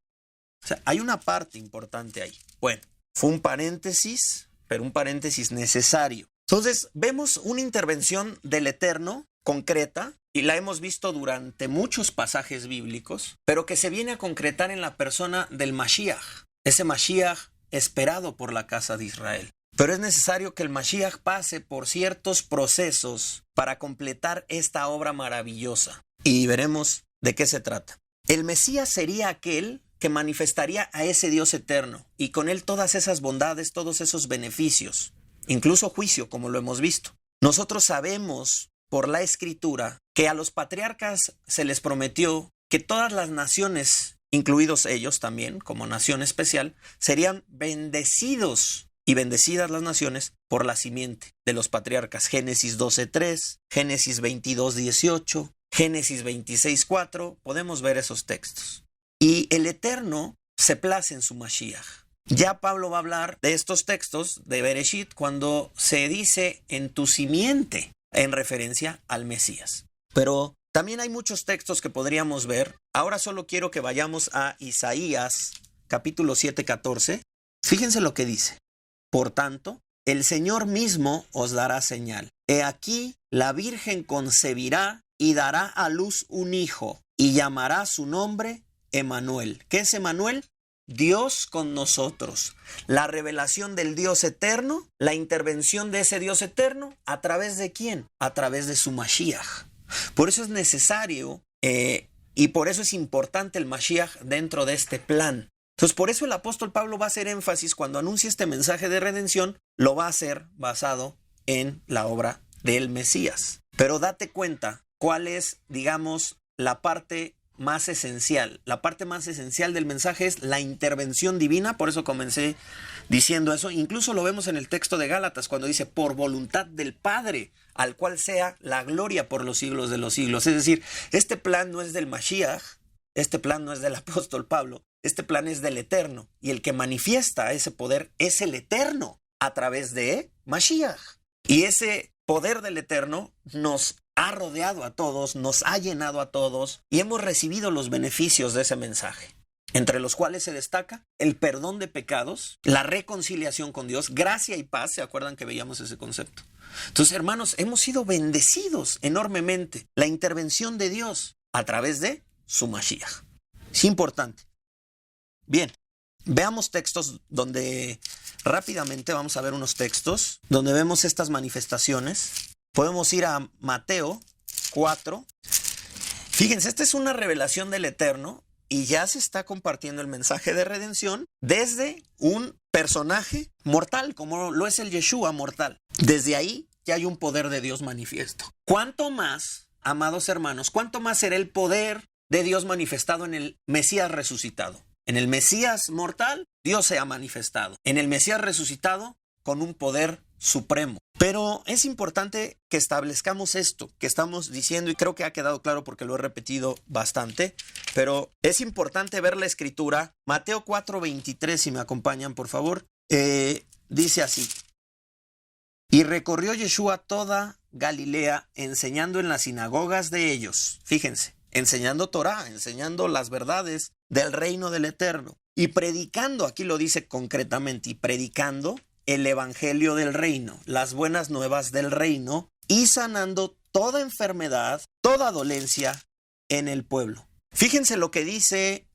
O sea, hay una parte importante ahí. Bueno, fue un paréntesis, pero un paréntesis necesario. Entonces, vemos una intervención del Eterno concreta, y la hemos visto durante muchos pasajes bíblicos, pero que se viene a concretar en la persona del Mashiach, ese Mashiach esperado por la casa de Israel. Pero es necesario que el Mashiach pase por ciertos procesos para completar esta obra maravillosa. Y veremos de qué se trata. El Mesías sería aquel que manifestaría a ese Dios eterno, y con él todas esas bondades, todos esos beneficios, incluso juicio, como lo hemos visto. Nosotros sabemos por la Escritura que a los patriarcas se les prometió que todas las naciones, incluidos ellos también como nación especial, serían bendecidos y bendecidas las naciones por la simiente de los patriarcas. Génesis 12:3, Génesis 22:18, Génesis 26:4, podemos ver esos textos. Y el Eterno se place en su Mashiach. Ya Pablo va a hablar de estos textos de Bereshit cuando se dice en tu simiente, en referencia al Mesías. Pero también hay muchos textos que podríamos ver. Ahora solo quiero que vayamos a Isaías, capítulo 7:14. Fíjense lo que dice. Por tanto, el Señor mismo os dará señal. He aquí, la Virgen concebirá y dará a luz un hijo, y llamará su nombre Emmanuel. ¿Qué es Emmanuel? Dios con nosotros. La revelación del Dios eterno, la intervención de ese Dios eterno, ¿a través de quién? A través de su Mashiach. Por eso es necesario y por eso es importante el Mashiach dentro de este plan. Entonces, por eso el apóstol Pablo va a hacer énfasis cuando anuncia este mensaje de redención, lo va a hacer basado en la obra del Mesías. Pero date cuenta cuál es, digamos, la parte más esencial. La parte más esencial del mensaje es la intervención divina, por eso comencé diciendo eso. Incluso lo vemos en el texto de Gálatas cuando dice, por voluntad del Padre, al cual sea la gloria por los siglos de los siglos. Es decir, este plan no es del Mashiach, este plan no es del apóstol Pablo, este plan es del Eterno, y el que manifiesta ese poder es el Eterno a través de Mashiach. Y ese poder del Eterno nos ha rodeado a todos, nos ha llenado a todos y hemos recibido los beneficios de ese mensaje, entre los cuales se destaca el perdón de pecados, la reconciliación con Dios, gracia y paz. ¿Se acuerdan que veíamos ese concepto? Entonces, hermanos, hemos sido bendecidos enormemente. La intervención de Dios a través de su Mashiach. Es importante. Bien, veamos textos donde rápidamente vamos a ver unos textos donde vemos estas manifestaciones. Podemos ir a Mateo 4. Fíjense, esta es una revelación del Eterno y ya se está compartiendo el mensaje de redención desde un personaje mortal, como lo es el Yeshua mortal. Desde ahí ya hay un poder de Dios manifiesto. ¿Cuánto más, amados hermanos, cuánto más será el poder de Dios manifestado en el Mesías resucitado? En el Mesías mortal, Dios se ha manifestado. En el Mesías resucitado, con un poder supremo. Pero es importante que establezcamos esto que estamos diciendo, y creo que ha quedado claro porque lo he repetido bastante, pero es importante ver la escritura. Mateo 4:23, si me acompañan, por favor, dice así: y recorrió Yeshua toda Galilea, enseñando en las sinagogas de ellos. Fíjense, enseñando Torah, enseñando las verdades del reino del Eterno, y predicando, aquí lo dice concretamente, y predicando el evangelio del reino, las buenas nuevas del reino, y sanando toda enfermedad, toda dolencia en el pueblo. Fíjense lo que dice,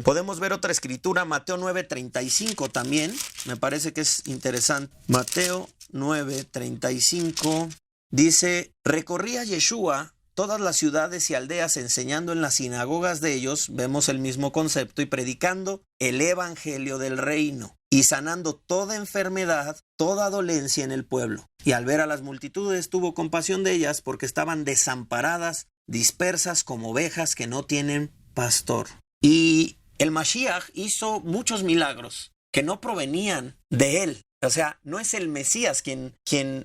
podemos ver otra escritura, Mateo 9:35 también, me parece que es interesante. Mateo 9:35 dice, recorría Yeshua todas las ciudades y aldeas enseñando en las sinagogas de ellos, vemos el mismo concepto, y predicando el evangelio del reino y sanando toda enfermedad, toda dolencia en el pueblo. Y al ver a las multitudes tuvo compasión de ellas porque estaban desamparadas, dispersas como ovejas que no tienen pastor. Y el Mashiach hizo muchos milagros que no provenían de él. O sea, no es el Mesías quien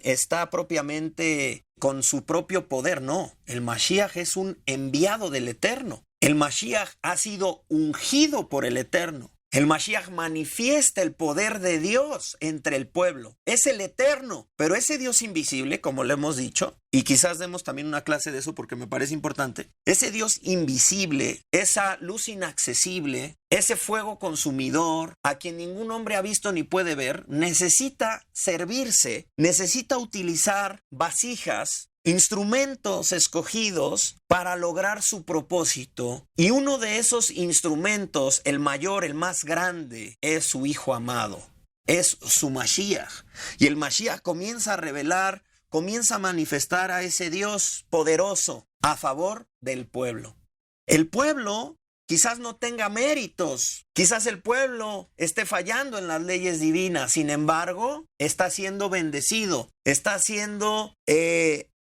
está propiamente con su propio poder, no. El Mashiach es un enviado del Eterno. El Mashiach ha sido ungido por el Eterno. El Mashiach manifiesta el poder de Dios entre el pueblo. Es el Eterno, pero ese Dios invisible, como le hemos dicho, y quizás demos también una clase de eso porque me parece importante, ese Dios invisible, esa luz inaccesible, ese fuego consumidor, a quien ningún hombre ha visto ni puede ver, necesita servirse, necesita utilizar vasijas, instrumentos escogidos para lograr su propósito. Y uno de esos instrumentos, el mayor, el más grande, es su Hijo amado, es su Mashiach. Y el Mashiach comienza a revelar, comienza a manifestar a ese Dios poderoso a favor del pueblo. El pueblo quizás no tenga méritos, quizás el pueblo esté fallando en las leyes divinas, sin embargo, está siendo bendecido, está siendo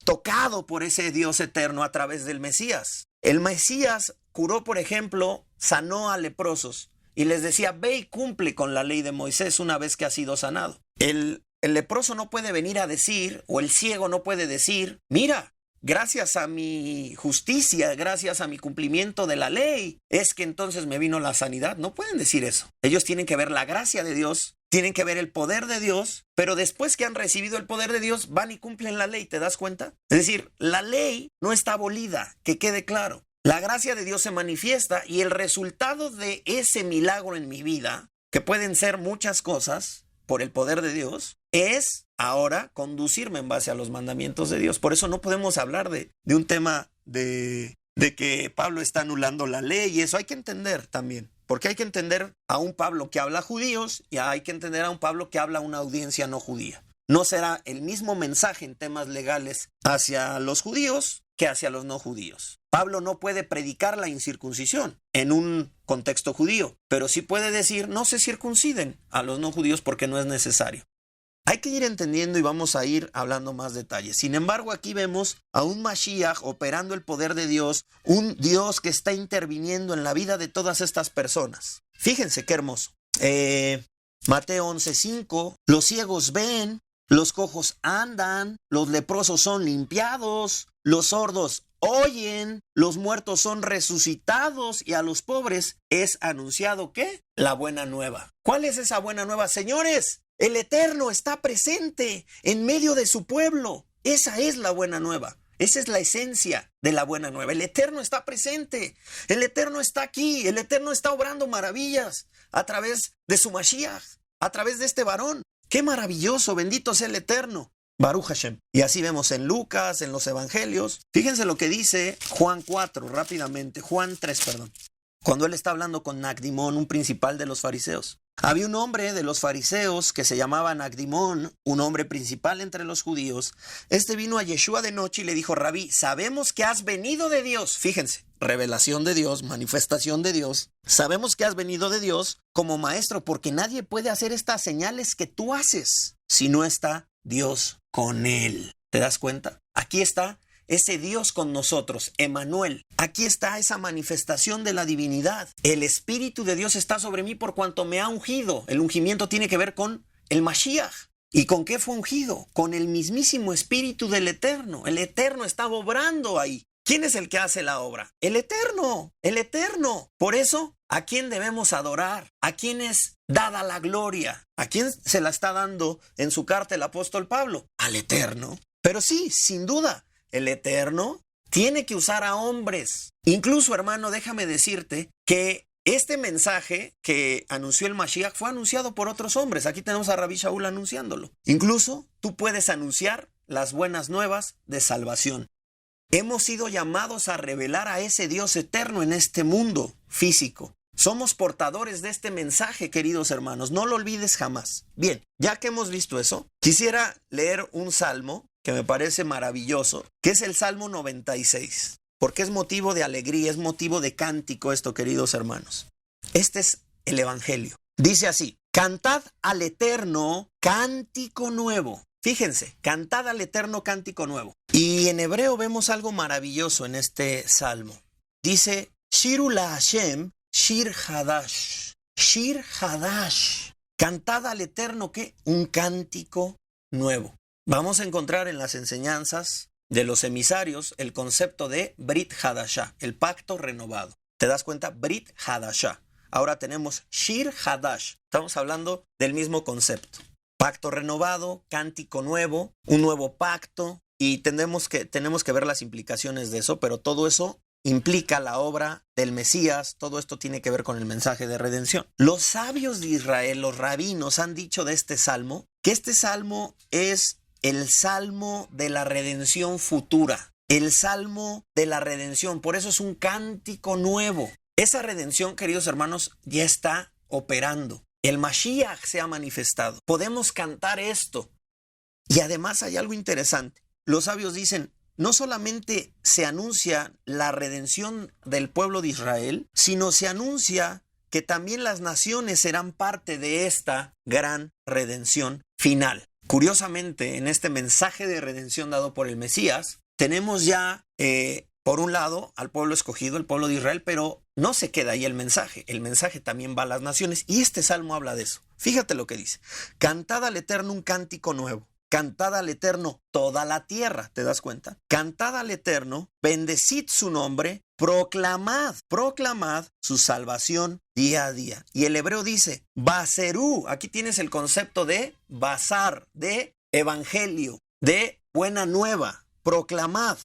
tocado por ese Dios eterno a través del Mesías. El Mesías curó, por ejemplo, sanó a leprosos y les decía, ve y cumple con la ley de Moisés una vez que has sido sanado. El leproso no puede venir a decir, o el ciego no puede decir, mira, gracias a mi justicia, gracias a mi cumplimiento de la ley, es que entonces me vino la sanidad. No pueden decir eso. Ellos tienen que ver la gracia de Dios, tienen que ver el poder de Dios, pero después que han recibido el poder de Dios, van y cumplen la ley, ¿te das cuenta? Es decir, la ley no está abolida, que quede claro. La gracia de Dios se manifiesta y el resultado de ese milagro en mi vida, que pueden ser muchas cosas por el poder de Dios, es ahora conducirme en base a los mandamientos de Dios. Por eso no podemos hablar de un tema de que Pablo está anulando la ley y eso hay que entender también. Porque hay que entender a un Pablo que habla a judíos y hay que entender a un Pablo que habla a una audiencia no judía. No será el mismo mensaje en temas legales hacia los judíos que hacia los no judíos. Pablo no puede predicar la incircuncisión en un contexto judío, pero sí puede decir no se circunciden a los no judíos porque no es necesario. Hay que ir entendiendo y vamos a ir hablando más detalles. Sin embargo, aquí vemos a un Mashiach operando el poder de Dios, un Dios que está interviniendo en la vida de todas estas personas. Fíjense qué hermoso. Mateo 11:5, los ciegos ven, los cojos andan, los leprosos son limpiados, los sordos oyen, los muertos son resucitados y a los pobres es anunciado ¿qué? La buena nueva. ¿Cuál es esa buena nueva, señores? El Eterno está presente en medio de su pueblo. Esa es la buena nueva. Esa es la esencia de la buena nueva. El Eterno está presente. El Eterno está aquí. El Eterno está obrando maravillas a través de su Mashiach, a través de este varón. ¡Qué maravilloso! Bendito sea el Eterno. Baruch Hashem. Y así vemos en Lucas, en los evangelios. Fíjense lo que dice Juan 4, rápidamente. Juan 3, perdón. Cuando él está hablando con Nacdimón, un principal de los fariseos. Había un hombre de los fariseos que se llamaba Nacdimón, un hombre principal entre los judíos. Este vino a Yeshua de noche y le dijo, Rabí, sabemos que has venido de Dios. Fíjense, revelación de Dios, manifestación de Dios. Sabemos que has venido de Dios como maestro, porque nadie puede hacer estas señales que tú haces si no está Dios con él. ¿Te das cuenta? Aquí está ese Dios con nosotros, Emmanuel. Aquí está esa manifestación de la divinidad. El Espíritu de Dios está sobre mí por cuanto me ha ungido. El ungimiento tiene que ver con el Mashiach. ¿Y con qué fue ungido? Con el mismísimo Espíritu del Eterno. El Eterno estaba obrando ahí. ¿Quién es el que hace la obra? El Eterno, el Eterno. Por eso, ¿a quién debemos adorar? ¿A quién es dada la gloria? ¿A quién se la está dando en su carta el apóstol Pablo? Al Eterno. Pero sí, sin duda, el Eterno tiene que usar a hombres. Incluso, hermano, déjame decirte que este mensaje que anunció el Mashiach fue anunciado por otros hombres. Aquí tenemos a Rabí Shaul anunciándolo. Incluso tú puedes anunciar las buenas nuevas de salvación. Hemos sido llamados a revelar a ese Dios eterno en este mundo físico. Somos portadores de este mensaje, queridos hermanos. No lo olvides jamás. Bien, ya que hemos visto eso, quisiera leer un salmo que me parece maravilloso, que es el Salmo 96, porque es motivo de alegría, es motivo de cántico esto, queridos hermanos. Este es el Evangelio. Dice así, cantad al Eterno cántico nuevo. Fíjense, cantad al Eterno cántico nuevo. Y en hebreo vemos algo maravilloso en este salmo. Dice, Shiru la Hashem, Shir Hadash. Shir Hadash. Cantad al Eterno, ¿qué? Un cántico nuevo. Vamos a encontrar en las enseñanzas de los emisarios el concepto de Brit Hadashah, el pacto renovado. ¿Te das cuenta? Brit Hadashah. Ahora tenemos Shir Hadash. Estamos hablando del mismo concepto. Pacto renovado, cántico nuevo, un nuevo pacto. Y tenemos que ver las implicaciones de eso, pero todo eso implica la obra del Mesías. Todo esto tiene que ver con el mensaje de redención. Los sabios de Israel, los rabinos, han dicho de este salmo que este salmo es el salmo de la redención futura, el salmo de la redención. Por eso es un cántico nuevo. Esa redención, queridos hermanos, ya está operando. El Mashiach se ha manifestado. Podemos cantar esto. Y además hay algo interesante. Los sabios dicen, no solamente se anuncia la redención del pueblo de Israel, sino se anuncia que también las naciones serán parte de esta gran redención final. Curiosamente, en este mensaje de redención dado por el Mesías, tenemos ya por un lado, al pueblo escogido, el pueblo de Israel, pero no se queda ahí el mensaje. El mensaje también va a las naciones y este salmo habla de eso. Fíjate lo que dice. Cantad al Eterno un cántico nuevo. Cantad al Eterno toda la tierra, ¿te das cuenta? Cantad al Eterno, bendecid su nombre, proclamad su salvación día a día. Y el hebreo dice, baserú, aquí tienes el concepto de basar, de evangelio, de buena nueva, proclamad.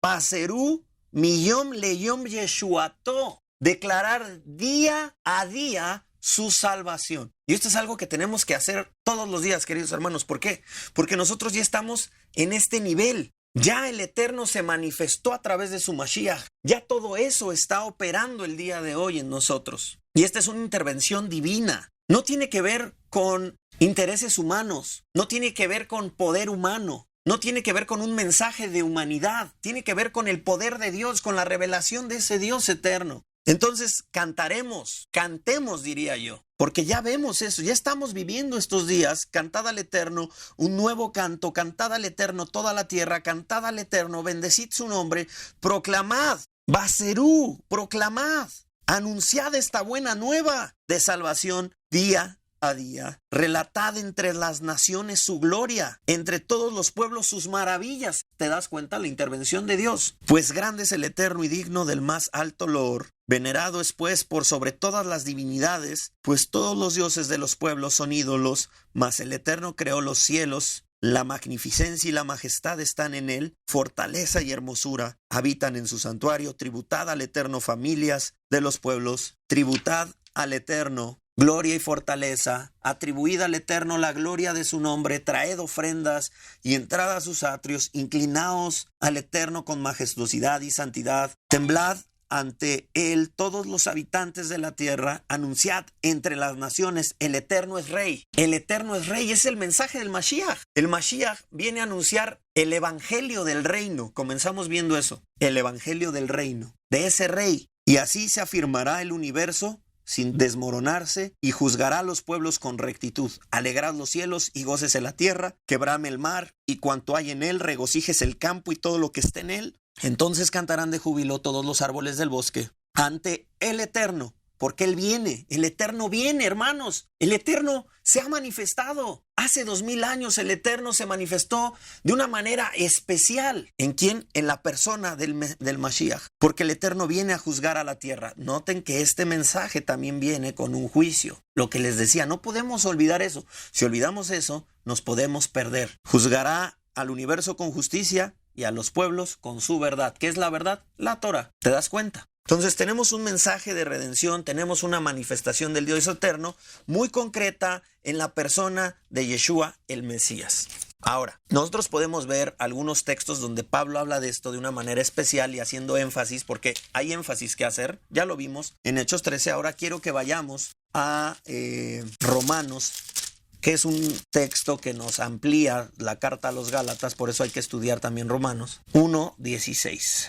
Baserú miyom leyom yeshuato, declarar día a día su salvación. Y esto es algo que tenemos que hacer todos los días, queridos hermanos. ¿Por qué? Porque nosotros ya estamos en este nivel. Ya el Eterno se manifestó a través de su Mashiach. Ya todo eso está operando el día de hoy en nosotros. Y esta es una intervención divina. No tiene que ver con intereses humanos. No tiene que ver con poder humano. No tiene que ver con un mensaje de humanidad. Tiene que ver con el poder de Dios, con la revelación de ese Dios eterno. Entonces cantemos diría yo, porque ya vemos eso, ya estamos viviendo estos días. Cantad al Eterno un nuevo canto, cantad al Eterno toda la tierra, cantad al Eterno, bendecid su nombre, proclamad, baserú, proclamad, anunciad esta buena nueva de salvación día a día. Relatad entre las naciones su gloria, entre todos los pueblos sus maravillas. ¿Te das cuenta la intervención de Dios? Pues grande es el Eterno y digno del más alto loor. Venerado es pues por sobre todas las divinidades, pues todos los dioses de los pueblos son ídolos, mas el Eterno creó los cielos. La magnificencia y la majestad están en él, fortaleza y hermosura habitan en su santuario. Tributad al Eterno familias de los pueblos, tributad al Eterno gloria y fortaleza, atribuid al Eterno la gloria de su nombre, traed ofrendas y entrad a sus atrios, inclinaos al Eterno con majestuosidad y santidad, temblad ante él todos los habitantes de la tierra, anunciad entre las naciones, el Eterno es Rey. El Eterno es Rey, es el mensaje del Mashiach. El Mashiach viene a anunciar el evangelio del reino. Comenzamos viendo eso, el evangelio del reino, de ese Rey. Y así se afirmará el universo sin desmoronarse, y juzgará a los pueblos con rectitud. Alegrad los cielos y gócese la tierra, que brame el mar y cuanto hay en él, regocíjese el campo y todo lo que esté en él. Entonces cantarán de júbilo todos los árboles del bosque ante el Eterno, porque Él viene, el Eterno viene, hermanos. El Eterno se ha manifestado. Hace 2000 años el Eterno se manifestó de una manera especial. ¿En quién? En la persona del Mashiach. Porque el Eterno viene a juzgar a la tierra. Noten que este mensaje también viene con un juicio. Lo que les decía, no podemos olvidar eso. Si olvidamos eso, nos podemos perder. Juzgará al universo con justicia y a los pueblos con su verdad. ¿Qué es la verdad? La Torah. ¿Te das cuenta? Entonces tenemos un mensaje de redención, tenemos una manifestación del Dios eterno muy concreta en la persona de Yeshua, el Mesías. Ahora, nosotros podemos ver algunos textos donde Pablo habla de esto de una manera especial y haciendo énfasis, porque hay énfasis que hacer, ya lo vimos en Hechos 13. Ahora quiero que vayamos a Romanos, que es un texto que nos amplía la carta a los Gálatas, por eso hay que estudiar también Romanos 1:16.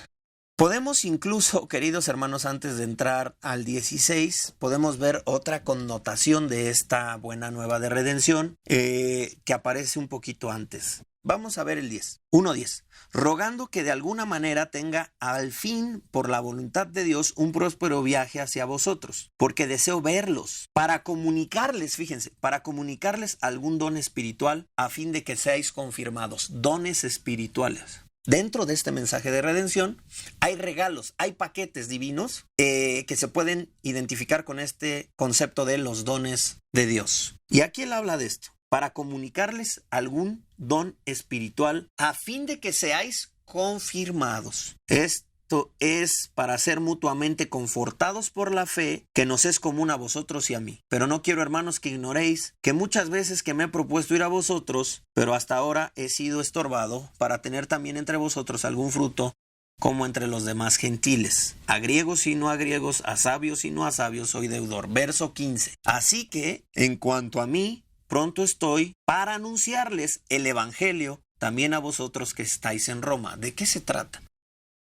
Podemos incluso, queridos hermanos, antes de entrar al 16, podemos ver otra connotación de esta buena nueva de redención que aparece un poquito antes. Vamos a ver el 10. 1:10. Rogando que de alguna manera tenga al fin, por la voluntad de Dios, un próspero viaje hacia vosotros, porque deseo verlos, para comunicarles, fíjense, para comunicarles algún don espiritual, a fin de que seáis confirmados. Dones espirituales. Dentro de este mensaje de redención hay regalos, hay paquetes divinos que se pueden identificar con este concepto de los dones de Dios. Y aquí él habla de esto, para comunicarles algún don espiritual a fin de que seáis confirmados. Esto es para ser mutuamente confortados por la fe que nos es común a vosotros y a mí. Pero no quiero, hermanos, que ignoréis que muchas veces que me he propuesto ir a vosotros, pero hasta ahora he sido estorbado para tener también entre vosotros algún fruto, como entre los demás gentiles. A griegos y no a griegos, a sabios y no a sabios, soy deudor. Verso 15. Así que, en cuanto a mí, pronto estoy para anunciarles el evangelio también a vosotros que estáis en Roma. ¿De qué se trata?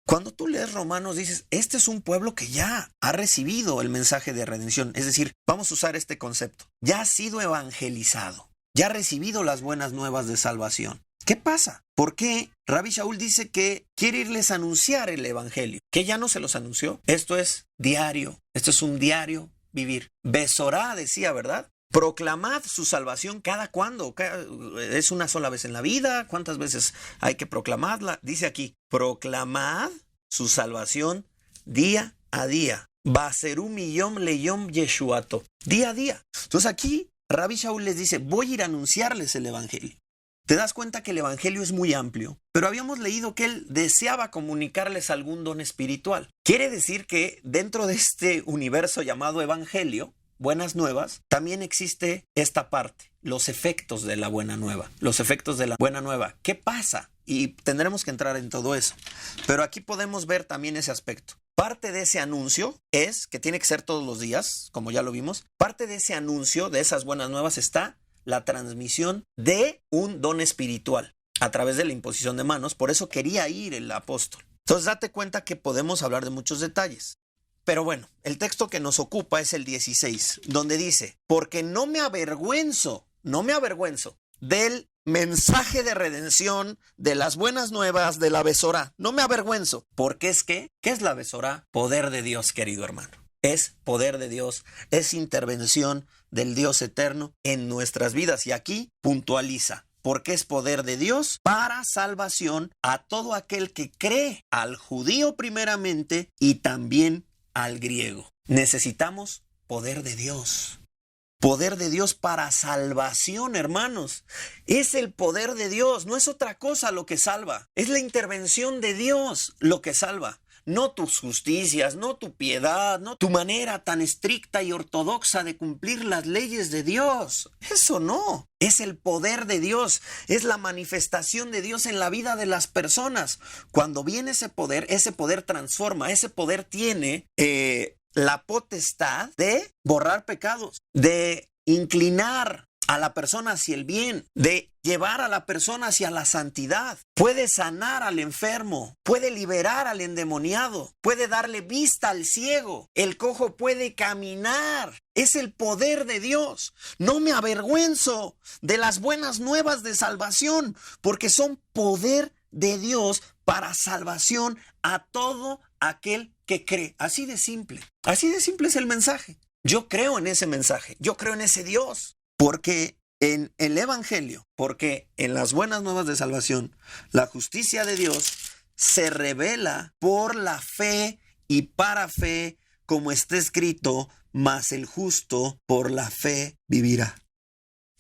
Cuando tú lees Romanos dices, este es un pueblo que ya ha recibido el mensaje de redención. Es decir, vamos a usar este concepto. Ya ha sido evangelizado. Ya ha recibido las buenas nuevas de salvación. ¿Qué pasa? ¿Por qué Rabbi Shaul dice que quiere irles a anunciar el evangelio? ¿Que ya no se los anunció? Esto es diario. Esto es un diario vivir. Besorá decía, ¿verdad? Proclamad su salvación cada cuándo. ¿Es una sola vez en la vida? ¿Cuántas veces hay que proclamarla? Dice aquí, proclamad su salvación día a día. Baseru miyom leyom yeshuato. Día a día. Entonces aquí Rabbi Shaul les dice, voy a ir a anunciarles el evangelio. Te das cuenta que el evangelio es muy amplio, pero habíamos leído que él deseaba comunicarles algún don espiritual. Quiere decir que dentro de este universo llamado evangelio, buenas nuevas, también existe esta parte, los efectos de la buena nueva. Los efectos de la buena nueva. ¿Qué pasa? Y tendremos que entrar en todo eso. Pero aquí podemos ver también ese aspecto. Parte de ese anuncio es, que tiene que ser todos los días, como ya lo vimos, parte de ese anuncio, de esas buenas nuevas, está la transmisión de un don espiritual a través de la imposición de manos. Por eso quería ir el apóstol. Entonces date cuenta que podemos hablar de muchos detalles. Pero bueno, el texto que nos ocupa es el 16, donde dice, porque no me avergüenzo del mensaje de redención, de las buenas nuevas, de la Besorá. No me avergüenzo, porque ¿qué es la Besorá? Poder de Dios, querido hermano. Es poder de Dios, es intervención del Dios eterno en nuestras vidas. Y aquí puntualiza, porque es poder de Dios para salvación a todo aquel que cree, al judío primeramente y también al griego. Necesitamos poder de Dios. Poder de Dios para salvación, hermanos. Es el poder de Dios, no es otra cosa lo que salva. Es la intervención de Dios lo que salva. No tus justicias, no tu piedad, no tu manera tan estricta y ortodoxa de cumplir las leyes de Dios. Eso no. Es el poder de Dios. Es la manifestación de Dios en la vida de las personas. Cuando viene ese poder transforma. Ese poder tiene la potestad de borrar pecados, de inclinar a la persona hacia el bien, de llevar a la persona hacia la santidad. Puede sanar al enfermo, puede liberar al endemoniado, puede darle vista al ciego, el cojo puede caminar. Es el poder de Dios. No me avergüenzo de las buenas nuevas de salvación, porque son poder de Dios para salvación a todo aquel que cree. Así de simple es el mensaje. Yo creo en ese mensaje, yo creo en ese Dios. Porque en el evangelio, porque en las buenas nuevas de salvación, la justicia de Dios se revela por la fe y para fe, como está escrito, mas el justo por la fe vivirá.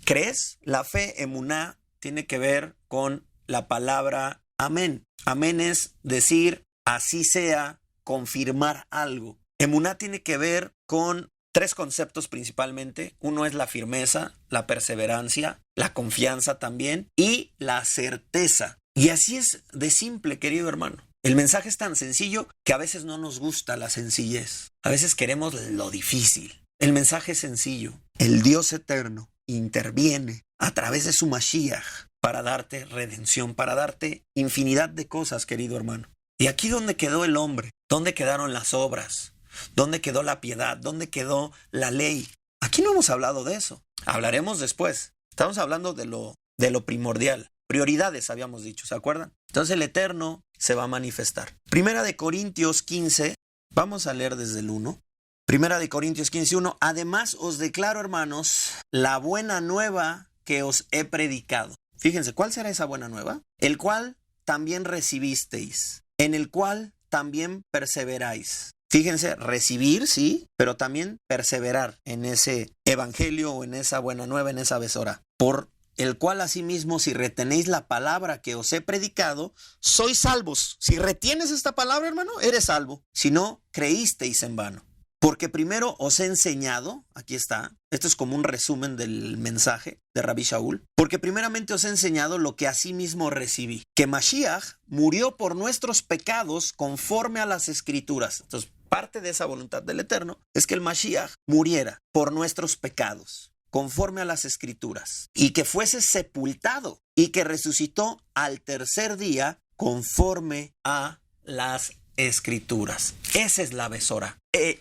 ¿Crees? La fe, emuná, tiene que ver con la palabra amén. Amén es decir, así sea, confirmar algo. Emuná tiene que ver con tres conceptos principalmente. Uno es la firmeza, la perseverancia, la confianza también y la certeza. Y así es de simple, querido hermano. El mensaje es tan sencillo que a veces no nos gusta la sencillez. A veces queremos lo difícil. El mensaje es sencillo. El Dios eterno interviene a través de su Mashiach para darte redención, para darte infinidad de cosas, querido hermano. Y aquí donde quedó el hombre, ¿dónde quedaron las obras? ¿Dónde quedó la piedad? ¿Dónde quedó la ley? Aquí no hemos hablado de eso. Hablaremos después. Estamos hablando de lo primordial. Prioridades habíamos dicho, ¿se acuerdan? Entonces el Eterno se va a manifestar. Primera de Corintios 15, vamos a leer desde el 1. Primera de Corintios 15:1. Además os declaro, hermanos, la buena nueva que os he predicado. Fíjense, ¿cuál será esa buena nueva? El cual también recibisteis, en el cual también perseveráis. Fíjense, recibir, sí, pero también perseverar en ese evangelio o en esa buena nueva, en esa Besorá. Por el cual asimismo, si retenéis la palabra que os he predicado, sois salvos. Si retienes esta palabra, hermano, eres salvo. Si no, creísteis en vano. Porque primero os he enseñado, aquí está, esto es como un resumen del mensaje de Rabbi Shaul, porque primeramente os he enseñado lo que asimismo recibí, que Mashiach murió por nuestros pecados conforme a las Escrituras. Entonces, parte de esa voluntad del Eterno es que el Mashiach muriera por nuestros pecados, conforme a las Escrituras, y que fuese sepultado y que resucitó al tercer día conforme a las Escrituras. Esa es la Besorá.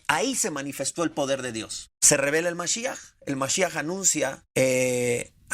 Ahí se manifestó el poder de Dios. Se revela el Mashiach anuncia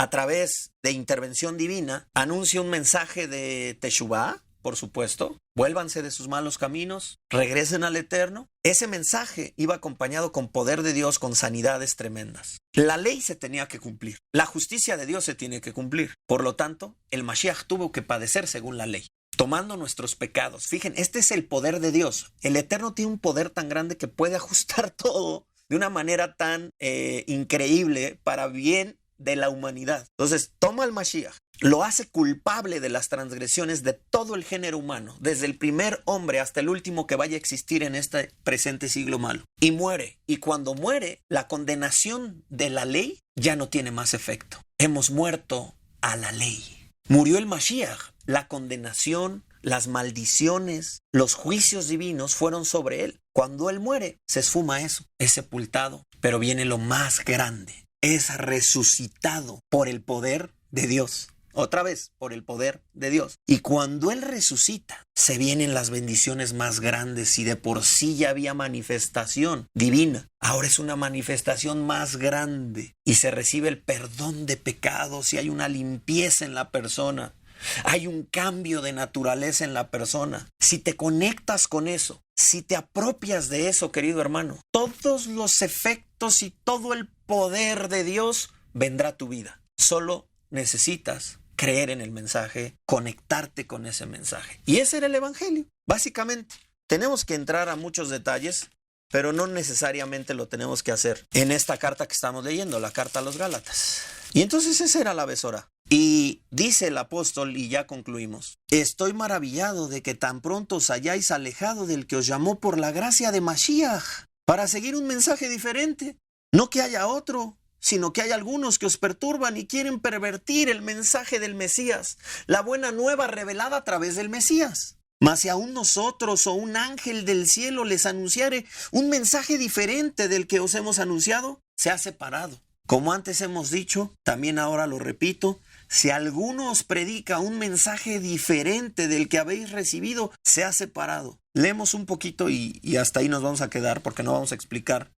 a través de intervención divina, anuncia un mensaje de Teshuvá, por supuesto, vuélvanse de sus malos caminos, regresen al Eterno. Ese mensaje iba acompañado con poder de Dios, con sanidades tremendas. La ley se tenía que cumplir, la justicia de Dios se tiene que cumplir. Por lo tanto, el Mashiach tuvo que padecer según la ley, tomando nuestros pecados. Fíjense, este es el poder de Dios. El Eterno tiene un poder tan grande que puede ajustar todo de una manera tan increíble para bien de la humanidad. Entonces, toma al Mashiach, lo hace culpable de las transgresiones de todo el género humano, desde el primer hombre hasta el último que vaya a existir en este presente siglo malo, y muere. Y cuando muere, la condenación de la ley ya no tiene más efecto. Hemos muerto a la ley. Murió el Mashiach, la condenación, las maldiciones, los juicios divinos fueron sobre él. Cuando él muere, se esfuma eso, es sepultado. Pero viene lo más grande, es resucitado por el poder de Dios. Otra vez, por el poder de Dios. Y cuando él resucita, se vienen las bendiciones más grandes. Y de por sí ya había manifestación divina, ahora es una manifestación más grande. Y se recibe el perdón de pecados y hay una limpieza en la persona. Hay un cambio de naturaleza en la persona. Si te conectas con eso, si te apropias de eso, querido hermano, todos los efectos y todo el poder de Dios vendrá a tu vida. Solo necesitas creer en el mensaje, conectarte con ese mensaje. Y ese era el evangelio, básicamente. Tenemos que entrar a muchos detalles, pero no necesariamente lo tenemos que hacer en esta carta que estamos leyendo, la carta a los Gálatas. Y entonces esa era la Besorá. Y dice el apóstol, y ya concluimos: estoy maravillado de que tan pronto os hayáis alejado del que os llamó por la gracia de Mashiach, para seguir un mensaje diferente. No que haya otro, sino que hay algunos que os perturban y quieren pervertir el mensaje del Mesías, la buena nueva revelada a través del Mesías. Mas si aún nosotros o un ángel del cielo les anunciare un mensaje diferente del que os hemos anunciado, se ha separado. Como antes hemos dicho, también ahora lo repito, si alguno os predica un mensaje diferente del que habéis recibido, se ha separado. Leemos un poquito y hasta ahí nos vamos a quedar porque no vamos a explicar.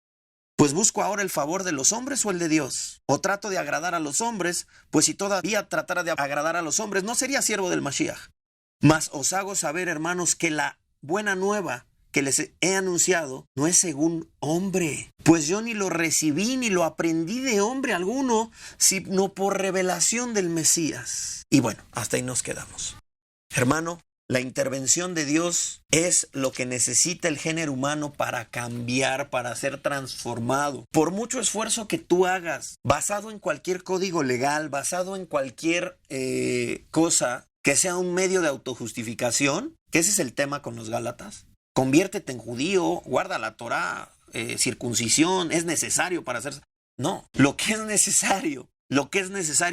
Pues busco ahora el favor de los hombres o el de Dios. O trato de agradar a los hombres, pues si todavía tratara de agradar a los hombres, no sería siervo del Mashiach. Mas os hago saber, hermanos, que la buena nueva que les he anunciado no es según hombre. Pues yo ni lo recibí ni lo aprendí de hombre alguno, sino por revelación del Mesías. Y bueno, hasta ahí nos quedamos. Hermano, la intervención de Dios es lo que necesita el género humano para cambiar, para ser transformado. Por mucho esfuerzo que tú hagas, basado en cualquier código legal, basado en cualquier cosa que sea un medio de autojustificación, que ese es el tema con los Gálatas. Conviértete en judío, guarda la Torá, circuncisión, es necesario para hacer... No, lo que es necesario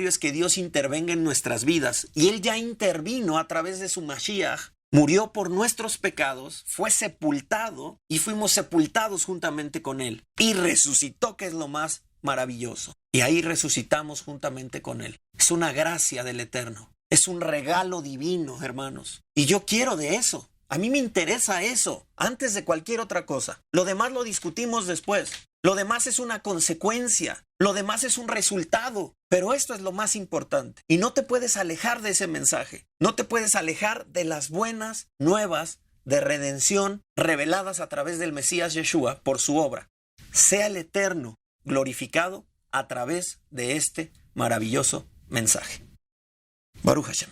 es que Dios intervenga en nuestras vidas. Y Él ya intervino a través de su Mashiach, murió por nuestros pecados, fue sepultado y fuimos sepultados juntamente con Él. Y resucitó, que es lo más maravilloso. Y ahí resucitamos juntamente con Él. Es una gracia del Eterno. Es un regalo divino, hermanos. Y yo quiero de eso. A mí me interesa eso antes de cualquier otra cosa. Lo demás lo discutimos después. Lo demás es una consecuencia. Lo demás es un resultado. Pero esto es lo más importante. Y no te puedes alejar de ese mensaje. No te puedes alejar de las buenas nuevas de redención reveladas a través del Mesías Yeshua por su obra. Sea el Eterno glorificado a través de este maravilloso mensaje. Baruch Hashem.